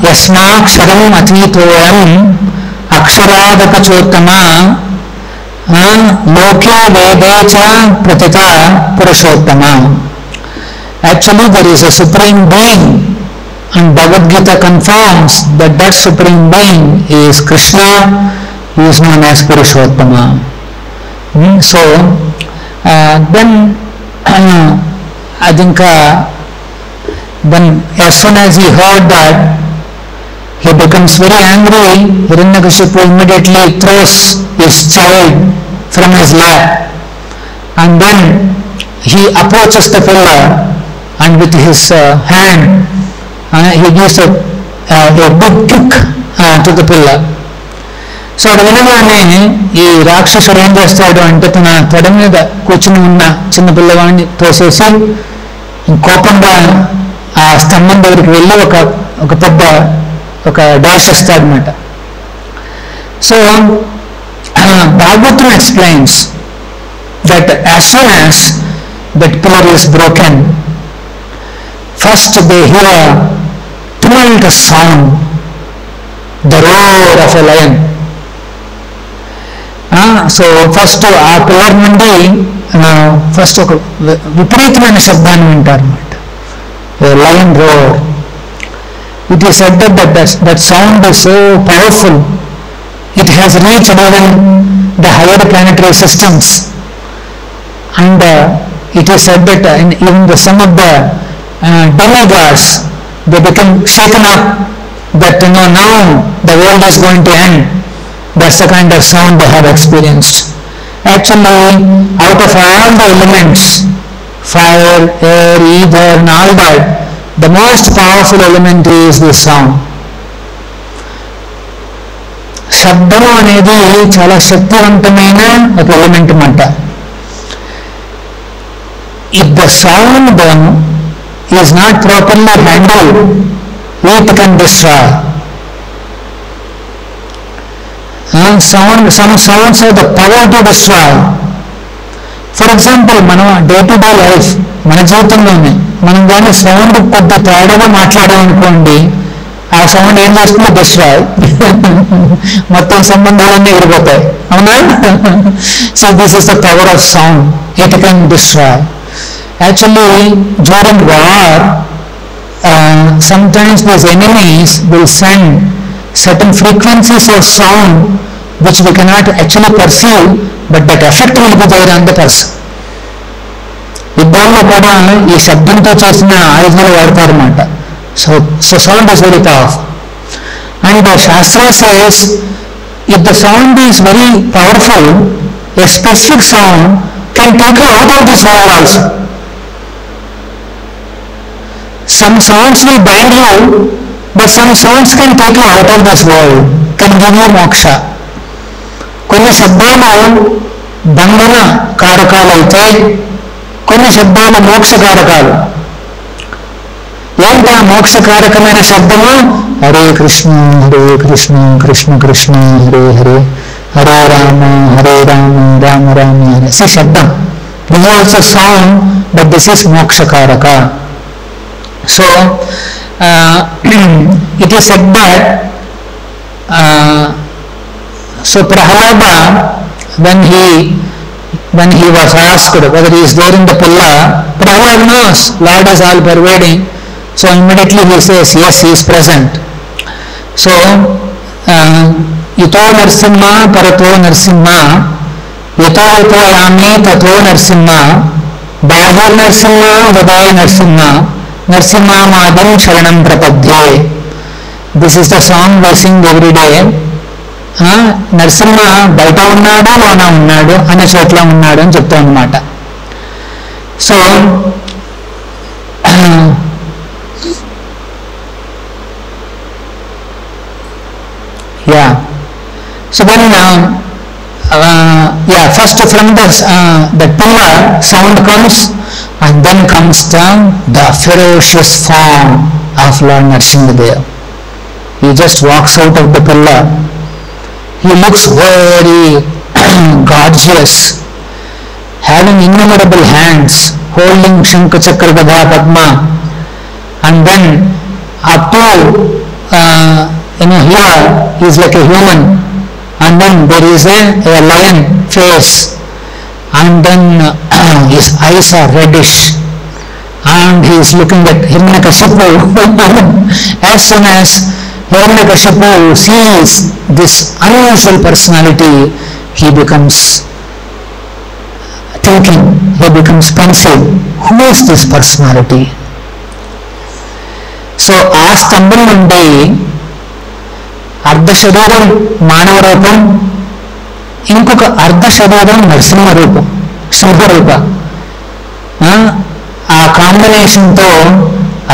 యస్మాక్షరం అతీతోయం అక్షరాదకచోత్తమ లోకే వేదే చ ప్రతిత పురుషోత్తమ. Actually, there is a supreme being, and Bhagavad Gita confirms that that supreme being is Krishna, who is known as Purushottama. So, then I think then as soon as he heard that, he becomes very angry. Hiranyakashipu immediately throws his child from his lap, and then he approaches the pillar, and with his hand he gives a big kick to the pillar. So అది వినగానే ఈ రాక్షసుడు ఏం చేస్తాడు అంటే తన తొడ మీద కూర్చుని ఉన్న చిన్న పిల్లవాడిని తోసేసి కోపంగా ఆ స్తంభం దగ్గరికి వెళ్ళి ఒక పెద్ద ఒక డాష్ ఇస్తాడనమాట. So Bhagavatam explains that as soon as that pillar is broken, first they hear a tumultuous sound, the roar of a lion. So first ఆ పిల్లర్ నుండి ఫస్ట్ ఒక విపరీతమైన శబ్దాన్ని వింటారు అన్నమాట, lion roar. It is said that sound is so powerful, it has reached even the higher planetary systems, and it is said that even some of the demigods, they become shaken up that now the world is going to end. That's the kind of sound they have experienced. Actually, out of all the elements, fire, air, ether and all that, the most powerful element is the sound. శబ్దము అనేది చాలా శక్తివంతమైన ఒక element అన్నమాట. If the sound then is not properly handled, it can destroy. Some sounds have the power to destroy. For example, మనం day to day life మన జీవితంలోనే మనం కానీ సౌండ్ కొద్ది తేడాగా మాట్లాడామనుకోండి, ఆ సౌండ్ ఏం చేస్తుందో డిస్ట్రాయ్, మొత్తం సంబంధాలన్నీ ఎగిరిపోతాయి, అవునా? So this is the power of sound, it can destroy. Actually, during war, sometimes these enemies will send certain frequencies of sound which we cannot actually perceive, but that effect will be there on the person. యుద్ధాల్లో కూడా ఈ శబ్దంతో చేసిన ఆయుధాలు వాడతారన్నమాట. So sound is very powerful. And the Shastra says, if the sound is very powerful, a specific sound can take you out of this world also. Some sounds will bind you, but some sounds can take you out of this world, can give you moksha. కొన్ని శబ్దాలు బంధన కారకాలు అయితే కొన్ని శబ్దాలు మోక్షకారకాలు. ఏంటి ఆ మోక్షకారకమైన శబ్దము? హరే కృష్ణ కృష్ణ కృష్ణ హరే హరే, హరే రామ రామ రామ అనేసి శబ్దం. This is also sound, but this is మోక్షకారక. So, it is said that so Prahlada, when he when he was asked whether he is there in the pulla, Prahlad knows Lord is all pervading, so immediately he says, yes, he is present. So, ito narsimha parato narsimha, ito ito yami tato narsimha, bahir narsimha vaday narsimha, narsimha madam sharanam prapadhye. This is the song we sing every day. Narasimha బయట ఉన్నాడు, లోన ఉన్నాడు, అనే చోట్ల ఉన్నాడు అని చెప్తాం అన్నమాట. So so then first from the pillar sound comes, and then comes down the ferocious form of Lord Narasimha. He just walks out of the pillar. He looks very gorgeous, having innumerable hands, holding Shankha Chakra Gadha Padma, and then up to here he is like a human, and then there is a lion face, and then his eyes are reddish, and he is looking at Hiranyakashipu. As soon as Hiranyakashipu sees this unusual personality, he becomes thinking, he becomes pensive. Who is this personality? So, ఆ స్తంభం నుండి అర్ధ శరీరం మానవ రూపం, ఇంకొక అర్ధ శరీరం నరసింహ రూపం, సింహరూప. ఆ కాంబినేషన్తో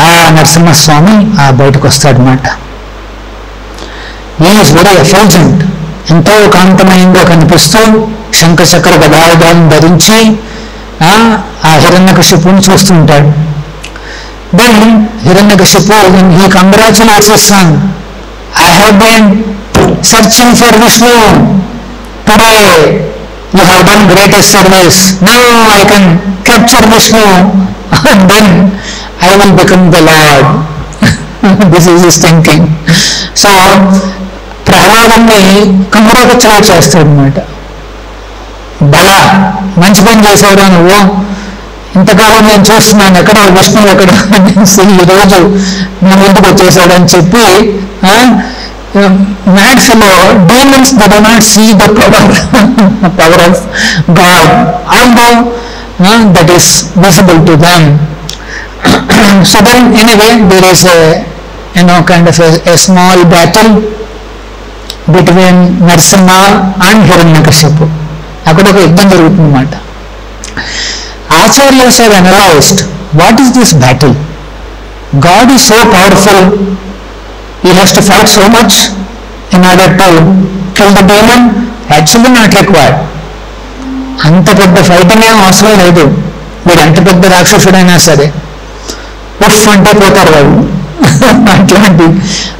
ఆ నరసింహస్వామి బయటకు వస్తాడనమాట. ఈజ్ వెరీ ఎఫల్జెంట్, ఎంతో కాంతమయంగా కనిపిస్తూ శంఖచక్ర గదాయుధాలను ధరించి ఆ హిరణ్యకశిపుని చూస్తుంటాడు. Then Hiranyakashipu he congratulates his son, I have been searching for Vishnu. Today you have done greatest service. Now I can capture Vishnu and then I will become the Lord. This is his thinking. So ప్రహ్లాదుని congratulate చేస్తాడు అన్నమాట. బలా మంచి పని చేశాడు నువ్వు, ఇంతకాలం నేను చూస్తున్నాను ఎక్కడ విష్ణువు ఎక్కడ అనేసి ఈరోజు నా ముందుకు వచ్చేసాడు అని చెప్పి, mad fellow demons they do not see the power of God, although that is visible to them. So then anyway there is kind of a small battle between Narasimha and Hiranyakashipu. అక్కడ ఒక యుద్ధం జరుగుతుందన్నమాట. Acharyas have analyzed what is this battle. God is so powerful, he has to fight so much in order to kill the demon. Actually not required. అంత పెద్ద fighting ఏం అవసరం లేదు. వీడు ఎంత పెద్ద రాక్షసుడైనా సరే ఉఫ్ అంటే పోతారు వాళ్ళు అట్లాంటి.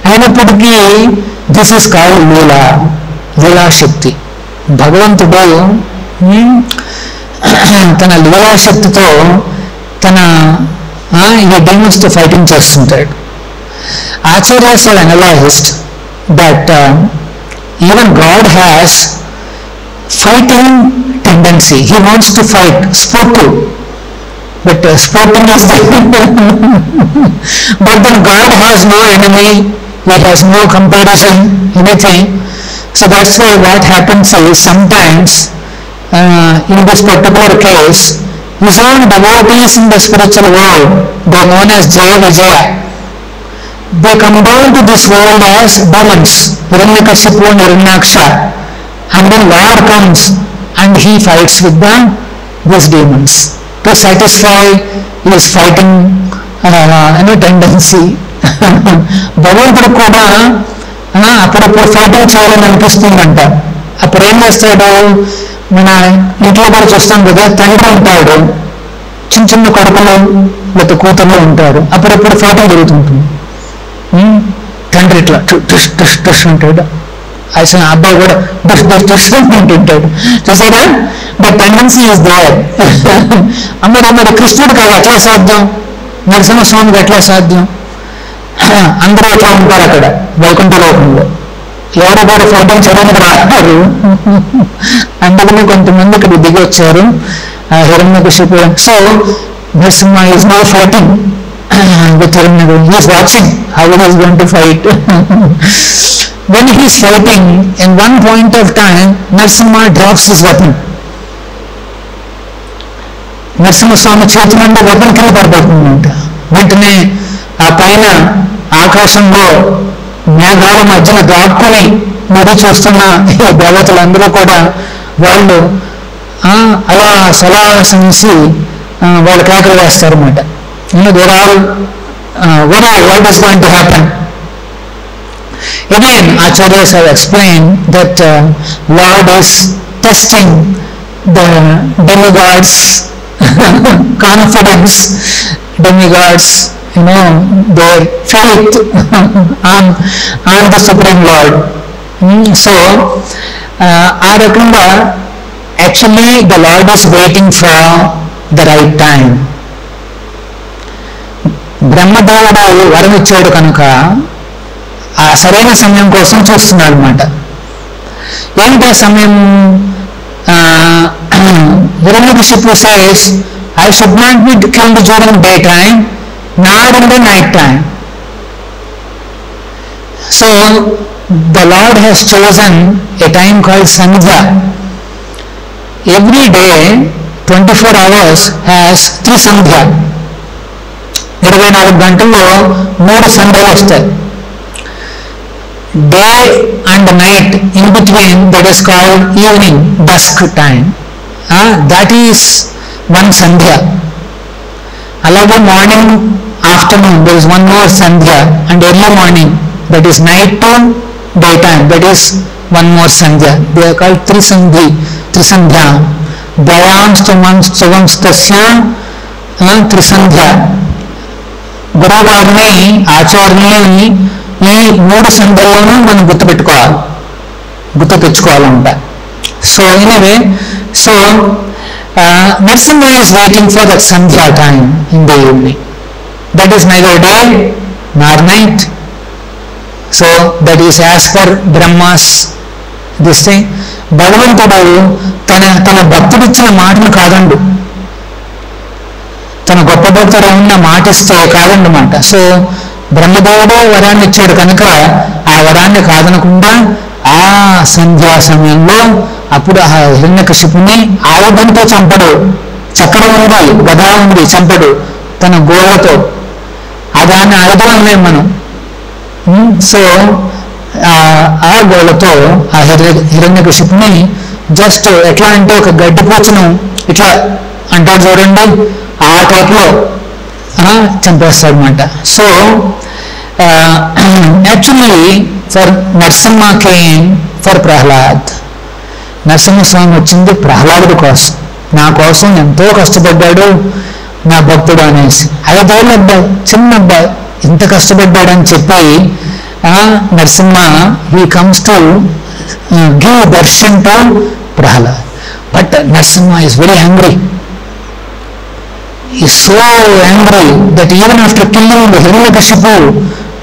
అయినప్పటికీ దిస్ ఇస్ కాల్డ్ లీలాశక్తి. భగవంతుడు తన లీలాశక్తితో తన ఈ డెమన్స్ తో ఫైటింగ్ చేస్తుంటాడు. Acharyas have analyzed that even God has fighting tendency. He wants to fight, sportive, but sporting is the but then God has no enemy, he has no comparison, anything. So that's why what happens is sometimes in this particular case, his own devotees in the spiritual world, they are known as Jaya Vijaya. They come down to this world as demons, Hiranyakashipu and Hiranyaksha, and then Lord comes and he fights with these demons to satisfy his fighting tendency. భగవంతుడు కూడా అప్పుడప్పుడు fighting చేయాలని అనిపిస్తుందంట. అప్పుడు ఏం చేస్తాడు, మన ఇంట్లో కూడా చూస్తాం కదా, తండ్రి ఉంటాడు, చిన్న చిన్న కొడుకులు లేకపోతే కూతుర్లు ఉంటారు, అప్పుడప్పుడు ఫైటింగ్ జరుగుతుంటుంది. తండ్రి ఇట్లా టుష్ టుష్ టుష్ ఉంటాడు, అసలు అబ్బాయి కూడా టుష్ టుష్ టుష్ అంటుంటాడు. చూసారా, బట్ టెండెన్సీ ఈజ్ దేర్. అమ్మడు కృష్ణుడికి అది ఎట్లా సాధ్యం, నరసింహస్వామికి ఎట్లా సాధ్యం? అందరూ ఎట్లా ఉంటారు అక్కడ వైకుంఠ లోకంలో. ఎవరు కూడా ఫైటింగ్ చేయడానికి రారు. అందుకని కొంతమంది ఇక్కడ దిగి వచ్చారు Hiranyakashipu. So Narasimha is not fighting with Hiranyakashipu. He is watching how he is going to fight. When he is fighting, in one point of time, Narasimha drops his weapon. Narasimhaswamy చేతి నుండి వెపన్ కింద పడిపోతుందంట. వెంటనే ఆ పైన ఆకాశంలో మేఘాల మధ్యన దాక్కుని మరి చూస్తున్న దేవతలందరూ కూడా వాళ్ళు అలా సలాసంసి వాళ్ళు కేకలు వేస్తారు అన్నమాట. They're all worried what is going to happen. Again, Acharyas have explained that Lord is testing the demigods' confidence, demigods, their faith on the Supreme Lord. So, ఆ రకంగా actually the Lord is waiting for the right time. బ్రహ్మదేవుడు వరం ఇచ్చాడు కనుక ఆ సరైన సమయం కోసం చూస్తున్నాడు అనమాట. ఏంటి ఆ సమయం? Hiranyakashipu says, I should not be killed during daytime, nor in the night time. So the Lord has chosen a time called Sandhya. Every day 24 hours has 3 Sandhya. 24 గంటల్లో 3 సంధ్యలు వస్తాయి. Day and night in between, that is called evening, dusk time, that is 1 sandhya. అలాగే morning, afternoon there is 1 more sandhya, and early morning, that is night to day time, that is 1 more sandhya. They are called trisandhya. ద్వయాం స్తువంస్తస్య త్రిసంధ్య. గురువుగారిని, ఆచార్యులని ఈ 3 సంధ్యల్లోనూ మనం గుర్తు తెచ్చుకోవాలంట. So anyway, so Narasimha is waiting for that sandhya time in the evening. That is neither day Nar night. So that is as per Brahma's this thing. భగవంతుడు తన భక్తుడిచ్చిన మాటను కాదండు, తన గొప్ప భక్తుడు ఉన్న మాట ఇస్తే కాదన్నమాట. సో బ్రహ్మదేవుడు వరాన్ని ఇచ్చాడు కనుక ఆ వరాన్ని కాదనకుండా ఆ సంధ్యా సమయంలో అప్పుడు ఆ హిరణ్యకశిపుని ఆయుధంతో చంపడు. చక్రం ఉంది, గద ఉంది, చంపడు తన గోళ్లతో. దాన్ని ఆయుధం అనలేం మనం. సో ఆ గోళ్లతో ఆ హిరణ్యకశిపుని జస్ట్ ఎట్లా అంటే ఒక గడ్డి పూచను ఇట్లా అంటారు చూడండి, ఆ టైప్లో చంపేస్తాడు అనమాట. So actually for Narasimha came for Prahlad. Narasimhaswamy వచ్చింది ప్రహ్లాదుడి కోసం. నా కోసం ఎంతో కష్టపడ్డాడు నా భక్తుడు అనేసి. 5 ఏళ్ళ అబ్బాయి, చిన్న అబ్బాయి, ఇంత కష్టపడ్డాడని చెప్పి Narasimha he comes to give darshan to Prahlad. But Narasimha is very angry. He is so angry that even after killing the Hiranyakashipu,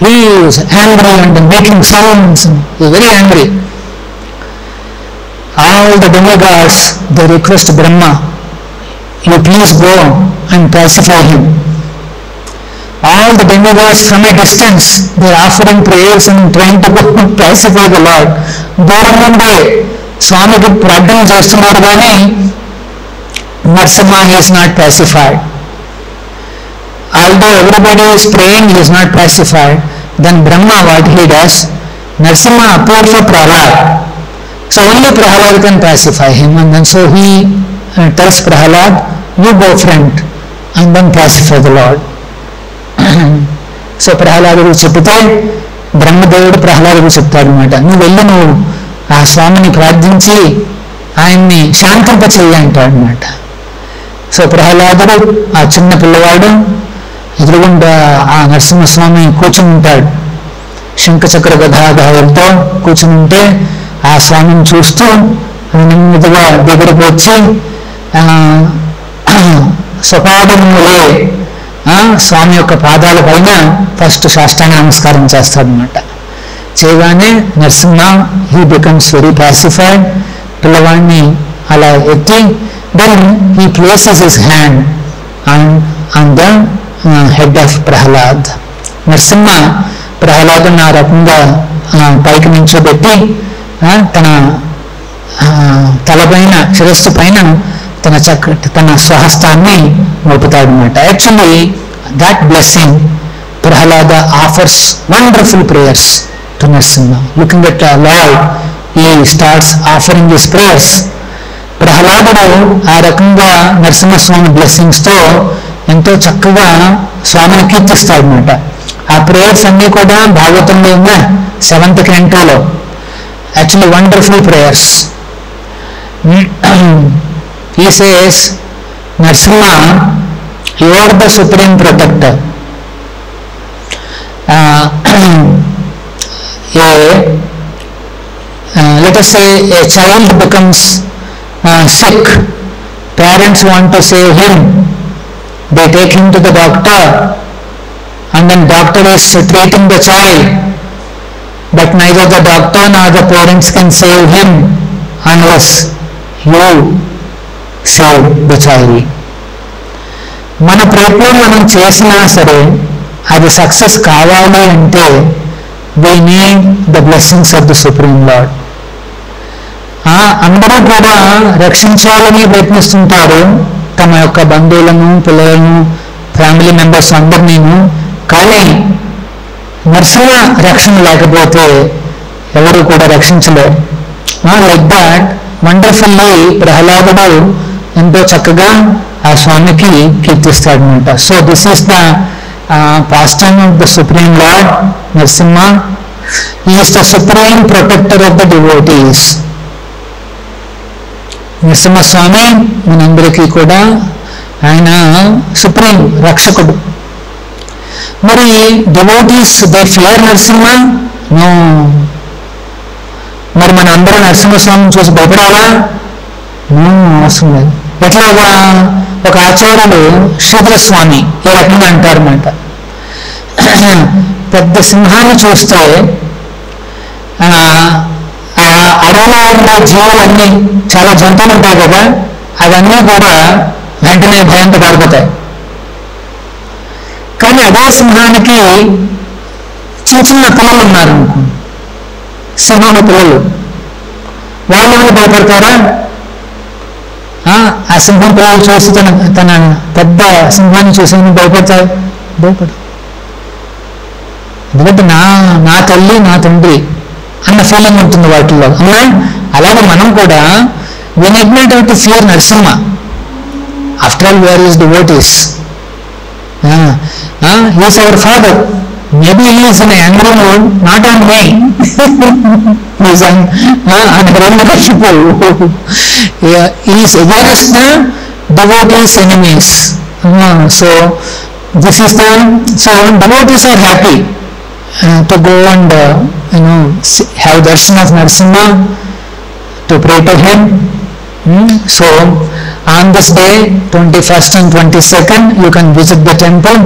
he is angry and making sounds. He is very angry. All the demigods, they request Brahma, you please go and pacify him. All the demigods from a distance, they are offering prayers and trying to go pacify the Lord. దూరం నుండి స్వామికి ప్రార్థన చేస్తున్నారు కానీ Narasimha is not pacified. Although everybody is praying, he is not pacified. Then Brahma, what he does, Narasimha appeared for Prahlad. So only Prahlad can pacify him, and then so he tells Prahlad, you go friend and then pacify the Lord. So ప్రహ్లాదుడు చెప్తే బ్రహ్మదేవుడు ప్రహ్లాదుడు చెప్తాడు అనమాట, నువ్వు వెళ్ళి నువ్వు ఆ స్వామిని ప్రార్థించి ఆయన్ని శాంతింప చెయ్యి అంటాడు అనమాట. సో ప్రహ్లాదుడు ఆ చిన్న పిల్లవాడు ఎదురుగుండా ఆ నరసింహస్వామి కూర్చుని ఉంటాడు. శంఖచక్ర గదాధారులతో కూర్చుని ఉంటే ఆ స్వామిని చూస్తూ నెమ్మదిగా దగ్గరకు వచ్చి స్వపాదములే స్వామి యొక్క పాదాల పైన ఫస్ట్ సాష్టాంగ నమస్కారం చేస్తాడనమాట. చేయగానే Narasimha he becomes very pacified. పిల్లవాడిని అలా ఎత్తి then he places his hand on the head of Prahlad. Narasimha ప్రహ్లాదుని ఆ రకంగా పైకి నించోబెట్టి తన తలపైన శిరస్సు పైన తన స్వహస్తాన్ని మోపుతాడనమాట. Actually that blessing Prahalada offers wonderful prayers to Narasimha. Looking at Lord, he starts offering his prayers. ప్రహ్లాదుడు ఆ రకంగా నరసింహస్వామి బ్లెస్సింగ్స్ తో ఎంతో చక్కగా స్వామిని కీర్తిస్తాడనమాట. ఆ ప్రేయర్స్ అన్ని కూడా భాగవతంలో ఉన్న 7th canto. Actually wonderful prayers. He says, Narasimha, you are the supreme protector. Let us say a child becomes sick. Parents want to save him. They take him to the doctor, and then doctor is treating the child, but neither the doctor nor the parents can save him unless you save the child. మన ప్రయత్నం మనం చేసినా సరే అది success కావాలి అంటే we need the blessings of the Supreme Lord. అందరూ కూడా రక్షించాలని ప్రయత్నిస్తుంటారు తమ యొక్క బంధువులను, పిల్లలను, ఫ్యామిలీ మెంబర్స్ అందరినీ. కానీ నరసింహ రక్షణ లేకపోతే ఎవరు కూడా రక్షించలేరు. లైక్ దాట్ వండర్ఫుల్లీ ప్రహ్లాదుడు ఎంతో చక్కగా ఆ స్వామికి కీర్తిస్తాడనమాట. So this is the pastime of the Supreme Lord Narasimha. He is the supreme protector of the devotees. Narasimha Swami మనందరికీ కూడా ఆయన సుప్రీం రక్షకుడు. మరి devotees they fear Narasimha? No. మరి మన అందరూ నరసింహస్వామిని చూసి భయపడాలా? నో, అవసరం లేదు. ఎట్లాగా? ఒక ఆచార్యుడు శ్రీధరస్వామి ఈ రకంగా అంటారన్నమాట. పెద్ద సింహాన్ని చూస్తే అడవిలో ఉన్న జీవులన్నీ, చాలా జంతువులు ఉంటాయి కదా, అవన్నీ కూడా వెంటనే భయంతో పడిపోతాయి. కానీ అదే సింహానికి చిన్న చిన్న పిల్లలు ఉన్నారనుకో, సింహం పిల్లలు, వాళ్ళు భయపడతారా? ఆ సింహం పిల్లలు చూసి తన పెద్ద సింహాన్ని చూసి భయపడతాయి? భయపడు. ఎందుకంటే నా తల్లి నా తండ్రి అన్న ఫీలింగ్ ఉంటుంది వాటిల్లో. అవునా? అలాగే మనం కూడా we need not have to fear Narasimha. After all, we are his devotees. He is our father. Maybe he is in an angry mood, not on me. He is on Hiranyakashipu. He is against the devotees' enemies. So this is the, so devotees are happy to go and have darshan of Narasimha, to pray to him. So on this day, 21st and 22nd, you can visit the temple.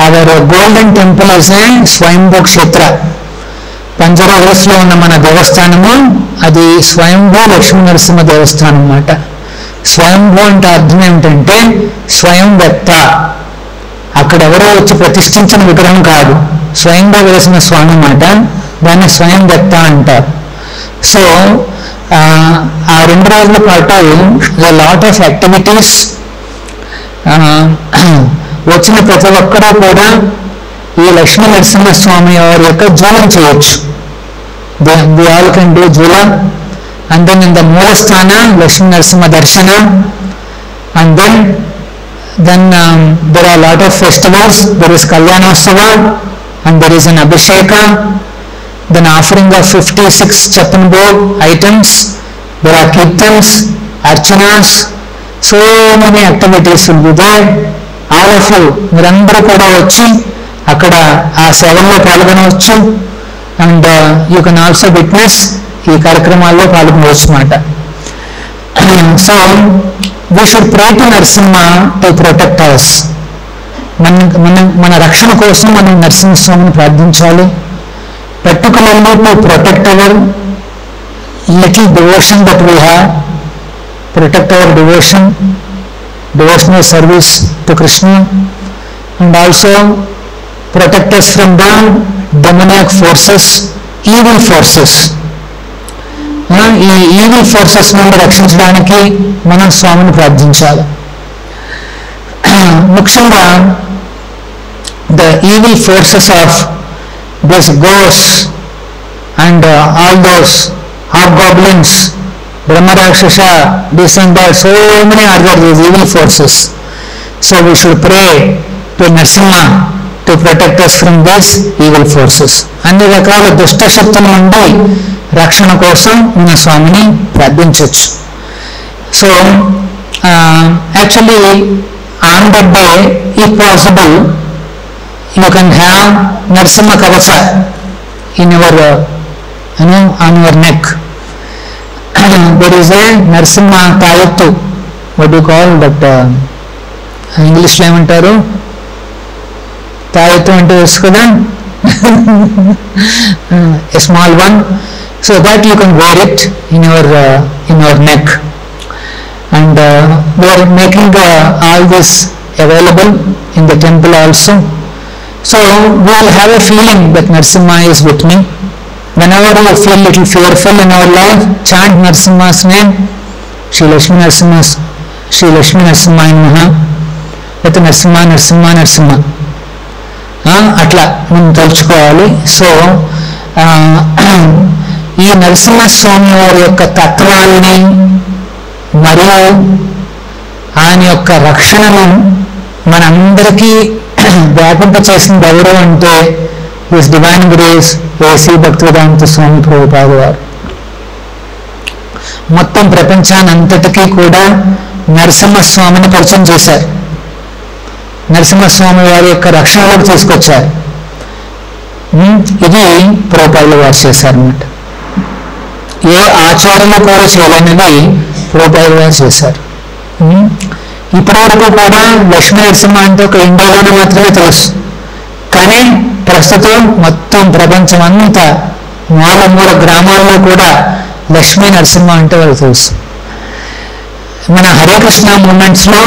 Our golden temple is a Swayambhu Kshetra. Panjara Hills లో ఉన్న మన దేవస్థానము అది స్వయంభూ లక్ష్మీ నరసింహ దేవస్థానం అన్నమాట. స్వయంభూ అంటే అర్థం ఏమిటంటే స్వయం వ్యక్త. అక్కడ ఎవరో వచ్చి ప్రతిష్ఠించిన విగ్రహం కాదు, స్వయంగా వెలిసిన స్వామి అన్నమాట. దాన్ని స్వయం వ్యక్త అంటారు. సో ఆ 2 రోజుల పాటు లాట్ ఆఫ్ యాక్టివిటీస్. వచ్చిన ప్రతి ఒక్కరూ కూడా ఈ లక్ష్మీ నరసింహస్వామి వారి యొక్క జూలం చేయొచ్చు. They all can do jhula. And then in the Mulasthana Lakshmi Narasimha darshan. And then there are a lot of festivals. There is Kalyanotsav and there is an Abhisheka, then offering of 56 Chapan Bhog items. There are Kirtans, Archanas, so many activities will be there. All of you, మీరందరూ కూడా వచ్చి అక్కడ ఆ సేవల్లో పాల్గొనవచ్చు. And you can also witness ఈ కార్యక్రమాల్లో పాల్గొనవచ్చు అన్నమాట. So we should pray to Narasimha to protect us. మన రక్షణ కోసం మనం నరసింహస్వామిని ప్రార్థించాలి. particularly to protect our little devotion that we have, protect our devotional service to Krishna, and also protect us from the demoniac forces, evil forces. ఈ evil forces నుండి రక్షించడానికి మనం స్వామిని ప్రార్థించాలి. ముఖ్యంగా the evil forces of this గోస్ and all those hobgoblins, brahmarakshasa, this and that, so many are these evil forces. So we should pray to Narasimha to protect us from these evil forces. అన్ని రకాల దుష్ట శక్తుల నుండి రక్షణ కోసం మన స్వామిని ప్రార్థించవచ్చు. So actually on the day if possible you can have Narasimha kavacha in your on your neck. There is a Narasimha tayattu, what you call that, ఇంగ్లీష్లో ఏమంటారు, తాయత్తు అంటే తెలుసు కదా, a small one, so that you can wear it in your neck, and we are making all this available in the temple also. So we will have a feeling that Narasimha is with me. Whenever we feel little fearful in our life, chant Narasimha's name, Shri Lakshmi Narasimha Namaha, let Narasimha Narasimha Narasimha, అట్లా మనం తలుచుకోవాలి. So ఈ నరసింహస్వామి వారి యొక్క తత్వాన్ని మరియు ఆయన యొక్క రక్షణను మనందరికీ వ్యాపింపచేసింది ఎవరు అంటే his divine grace A C Bhaktivedanta Swami Prabhupada వారు. మొత్తం ప్రపంచాన్ని అంతటికీ కూడా నరసింహస్వామిని పరిచయం చేశారు, నరసింహస్వామి వారి యొక్క రక్షణలోకి తీసుకొచ్చారు. ఇది ప్రభుపాదులు వారు చేశారన్నమాట. ఏ ఆచారంలో కూడా చేయలేనిది ప్రభుపాదులు వారు చేశారు. ఇప్పటివరకు కూడా లక్ష్మీ నరసింహ అంటే ఒక ఇండియాలోనే మాత్రమే తెలుసు, కానీ ప్రస్తుతం మొత్తం ప్రపంచం అంతా మూల గ్రామాల్లో కూడా లక్ష్మీ నరసింహ అంటే వాళ్ళకి తెలుసు. మన హరే కృష్ణ మూమెంట్స్లో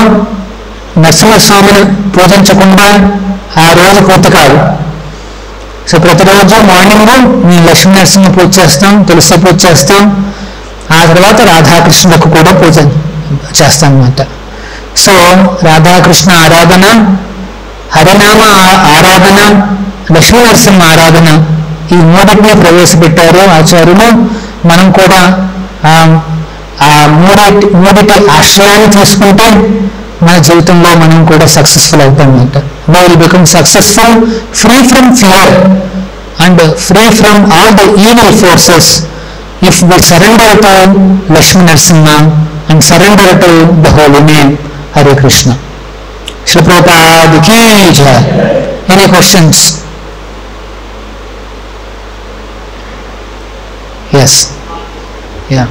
నరసింహస్వామిని పూజించకుండా ఆ రోజు కొత్త కాదు. సో ప్రతిరోజు మార్నింగ్ మేము లక్ష్మీ నరసింహ పూజ చేస్తాం, తులసి పూజ చేస్తాం, ఆ తర్వాత రాధాకృష్ణులకు కూడా పూజ చేస్తాం అన్నమాట. సో రాధాకృష్ణ ఆరాధన, హరినామ ఆరాధన, లక్ష్మీ నరసింహ ఆరాధన, ఈ మూడింటిని ప్రవేశపెట్టారు ఆచార్యులు. మనం కూడా ఆ మూడిటి ఆశ్రయాన్ని తీసుకుంటే మన జీవితంలో మనం కూడా సక్సెస్ఫుల్ అవుతాం అన్నమాట. we will become successful, free from fear and free from all the evil forces if we surrender to Lakshmi Narasimha and surrender to the holy name Hare Krishna. Shri Prabhupada ki jai. Any questions? Yes. Yeah.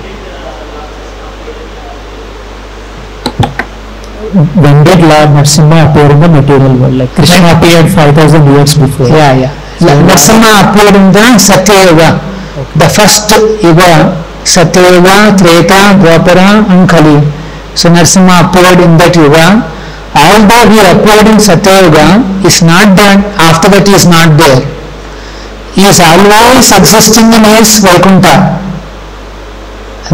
When did Lord Narasimha appear in the material world? Like Krishna appeared 5,000 years before. Yeah. So Narasimha appeared in the Satya Yuga. Okay. The first Yuga, Satya Yuga, Treta, Dwapara and Kali. So Narasimha appeared in that Yuga. Although he appeared in Satya Yuga, is not that after that he is not there. He is always existing in his Vaikuntha.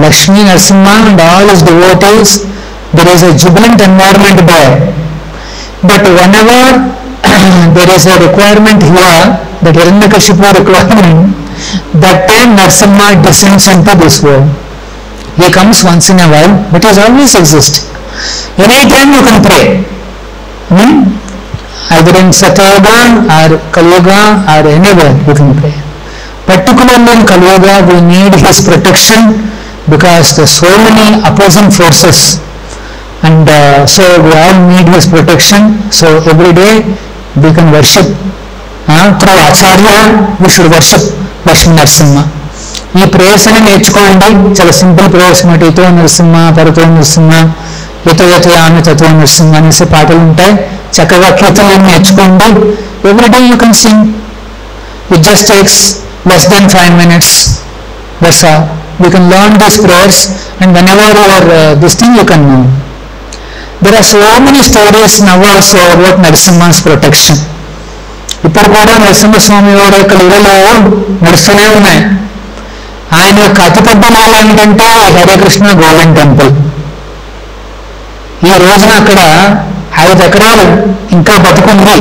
Lakshmi Narasimha and all his devotees, there is a jubilant environment there. But whenever there is a requirement here, that Hiranyakashipu requirement, that time Narasimha descends into this world. He comes once in a while, but he is always existing. Any time you can pray. Either in Satyayuga or Kaliyuga or anywhere you can pray. Particularly in Kaliyuga we need his protection because there are so many opposing forces. And so we all need his protection. So every day we can worship through Acharya. We should worship Lakshmi Narasimha. ఈ prayers అని నేర్చుకోండి. చాలా simple prayers మాట. ఇతో నరసింహ, పరతో నరసింహ, ఇతో యతయామి తతో నరసింహ అనేసి పాటలు ఉంటాయి. చక్కగా కీర్తనలు నేర్చుకోండి. Every day you can sing. It just takes less than 5 minutes. That's all. You can learn these prayers, and whenever you are this thing you can know. There are so many stories now also about Narasimha's protection. ఇప్పుడు కూడా నరసింహస్వామి వారి యొక్క లీలలో నడుస్తూనే ఉన్నాయి. ఆయన యొక్క అతిపెద్ద లీల ఏంటంటే హరే కృష్ణ గోవింద్ టెంపుల్. ఈ రోజున అక్కడ 5 ఎకరాలు ఇంకా బతుకుంది.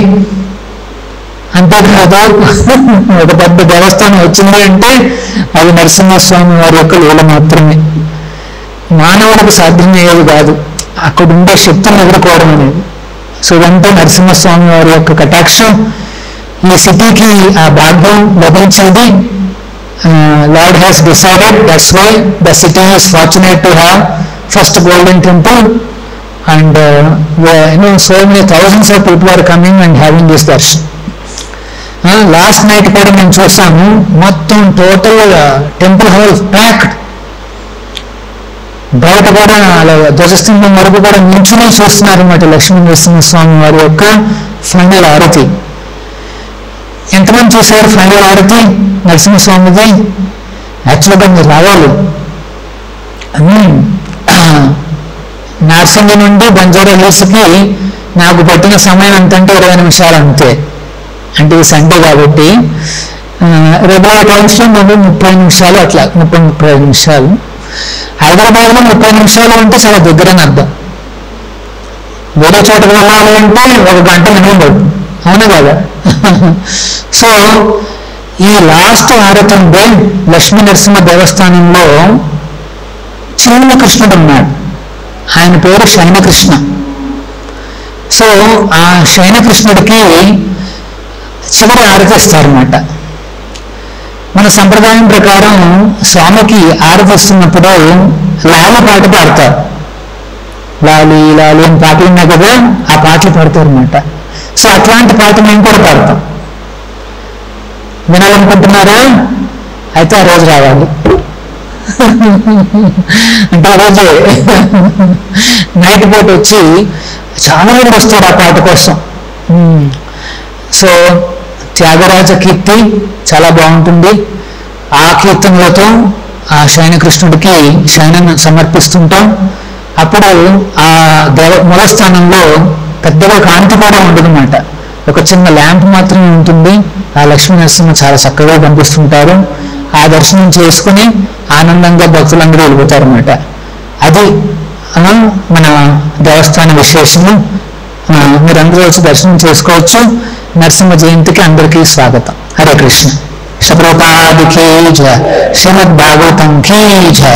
అంతేకాదు ఒక పెద్ద దేవస్థానం వచ్చింది అంటే అది నరసింహస్వామి వారి యొక్క లీల మాత్రమే. మానవుడికి సాధ్యమయ్యేది కాదు అక్కడ ఉండే శక్తిని ఎదుర్కోవడం అనేది. సో ఇదంతా నరసింహస్వామి వారి యొక్క కటాక్షం. ఈ సిటీకి ఆ భాగ్యం లభించింది. Lord has decided, that's why the city is fortunate to have first golden temple, and so many thousands of people are coming and having this darshan. Last night కూడా మేము చూసాము, మొత్తం టోటల్ టెంపుల్ హాల్ ప్యాక్డ్. బయట కూడా ధ్వజస్తంభం వరకు కూడా నిల్చుని చూస్తున్నారు అన్నమాట లక్ష్మీ నరసింహస్వామి వారి యొక్క ఫైనల్ ఆరతి. ఎంతమంది చూశారు ఫైనల్ ఆరతి నరసింహస్వామిది? యాక్చువల్గా మీరు రావాలి. నార్సింగి నుండి బంజారా హిల్స్కి నాకు పట్టిన సమయం ఎంతంటే 20 నిమిషాలు అంతే. అంటే ఈ సండే కాబట్టి రెగ్యులర్ టైమ్స్లో మేము 30 నిమిషాలు అట్లా 30-35 నిమిషాలు. హైదరాబాద్లో 30 నిమిషాలు అంటే చాలా దగ్గరని అర్థం. వేరే చోటకి వెళ్ళాలి అంటే 1 గంట మినిమం పడుతుంది, అవునా కదా? సో ఈ లాస్ట్ ఆరతంలో లక్ష్మీ నరసింహ దేవస్థానంలో చిన్న కృష్ణుడు ఉన్నాడు. ఆయన పేరు శయనకృష్ణ. సో ఆ శయనకృష్ణుడికి చివరి ఆరతిస్తారన్నమాట. మన సంప్రదాయం ప్రకారం స్వామికి ఆరతిస్తున్నప్పుడు లాలి పాట పాడతారు. లాలి లాలి అని పాటలు ఉన్నాయి కదా, ఆ పాటలు పాడతారు అన్నమాట. సో అట్లాంటి పాట మేము కూడా పాడతాం. వినాలనుకుంటున్నారా? అయితే ఆ రోజు రావాలి. అంటే ఆ రోజే నైట్ పూట వచ్చి చాలా మంది వస్తారు ఆ పాట కోసం. సో త్యాగరాజ కీర్తి చాలా బాగుంటుంది. ఆ కీర్తనలతో ఆ శయనకృష్ణుడికి శయనం సమర్పిస్తుంటాం. అప్పుడు ఆ మూలస్థానంలో పెద్దగా కాంతి కూడా ఉండదన్నమాట. ఒక చిన్న ల్యాంప్ మాత్రమే ఉంటుంది. ఆ లక్ష్మీ నరసింహ చాలా చక్కగా కనిపిస్తుంటారు. ఆ దర్శనం చేసుకుని ఆనందంగా భక్తులందరూ వెళ్ళిపోతారు అన్నమాట. అది మన దేవస్థాన విశేషము. మీరందరూ వచ్చి దర్శనం చేసుకోవచ్చు. నరసింహ జయంతికి అందరికీ స్వాగతం. హరే కృష్ణ. శప్రపాది కీ జయ, శ్రీమద్ భాగవతం కీ జయ.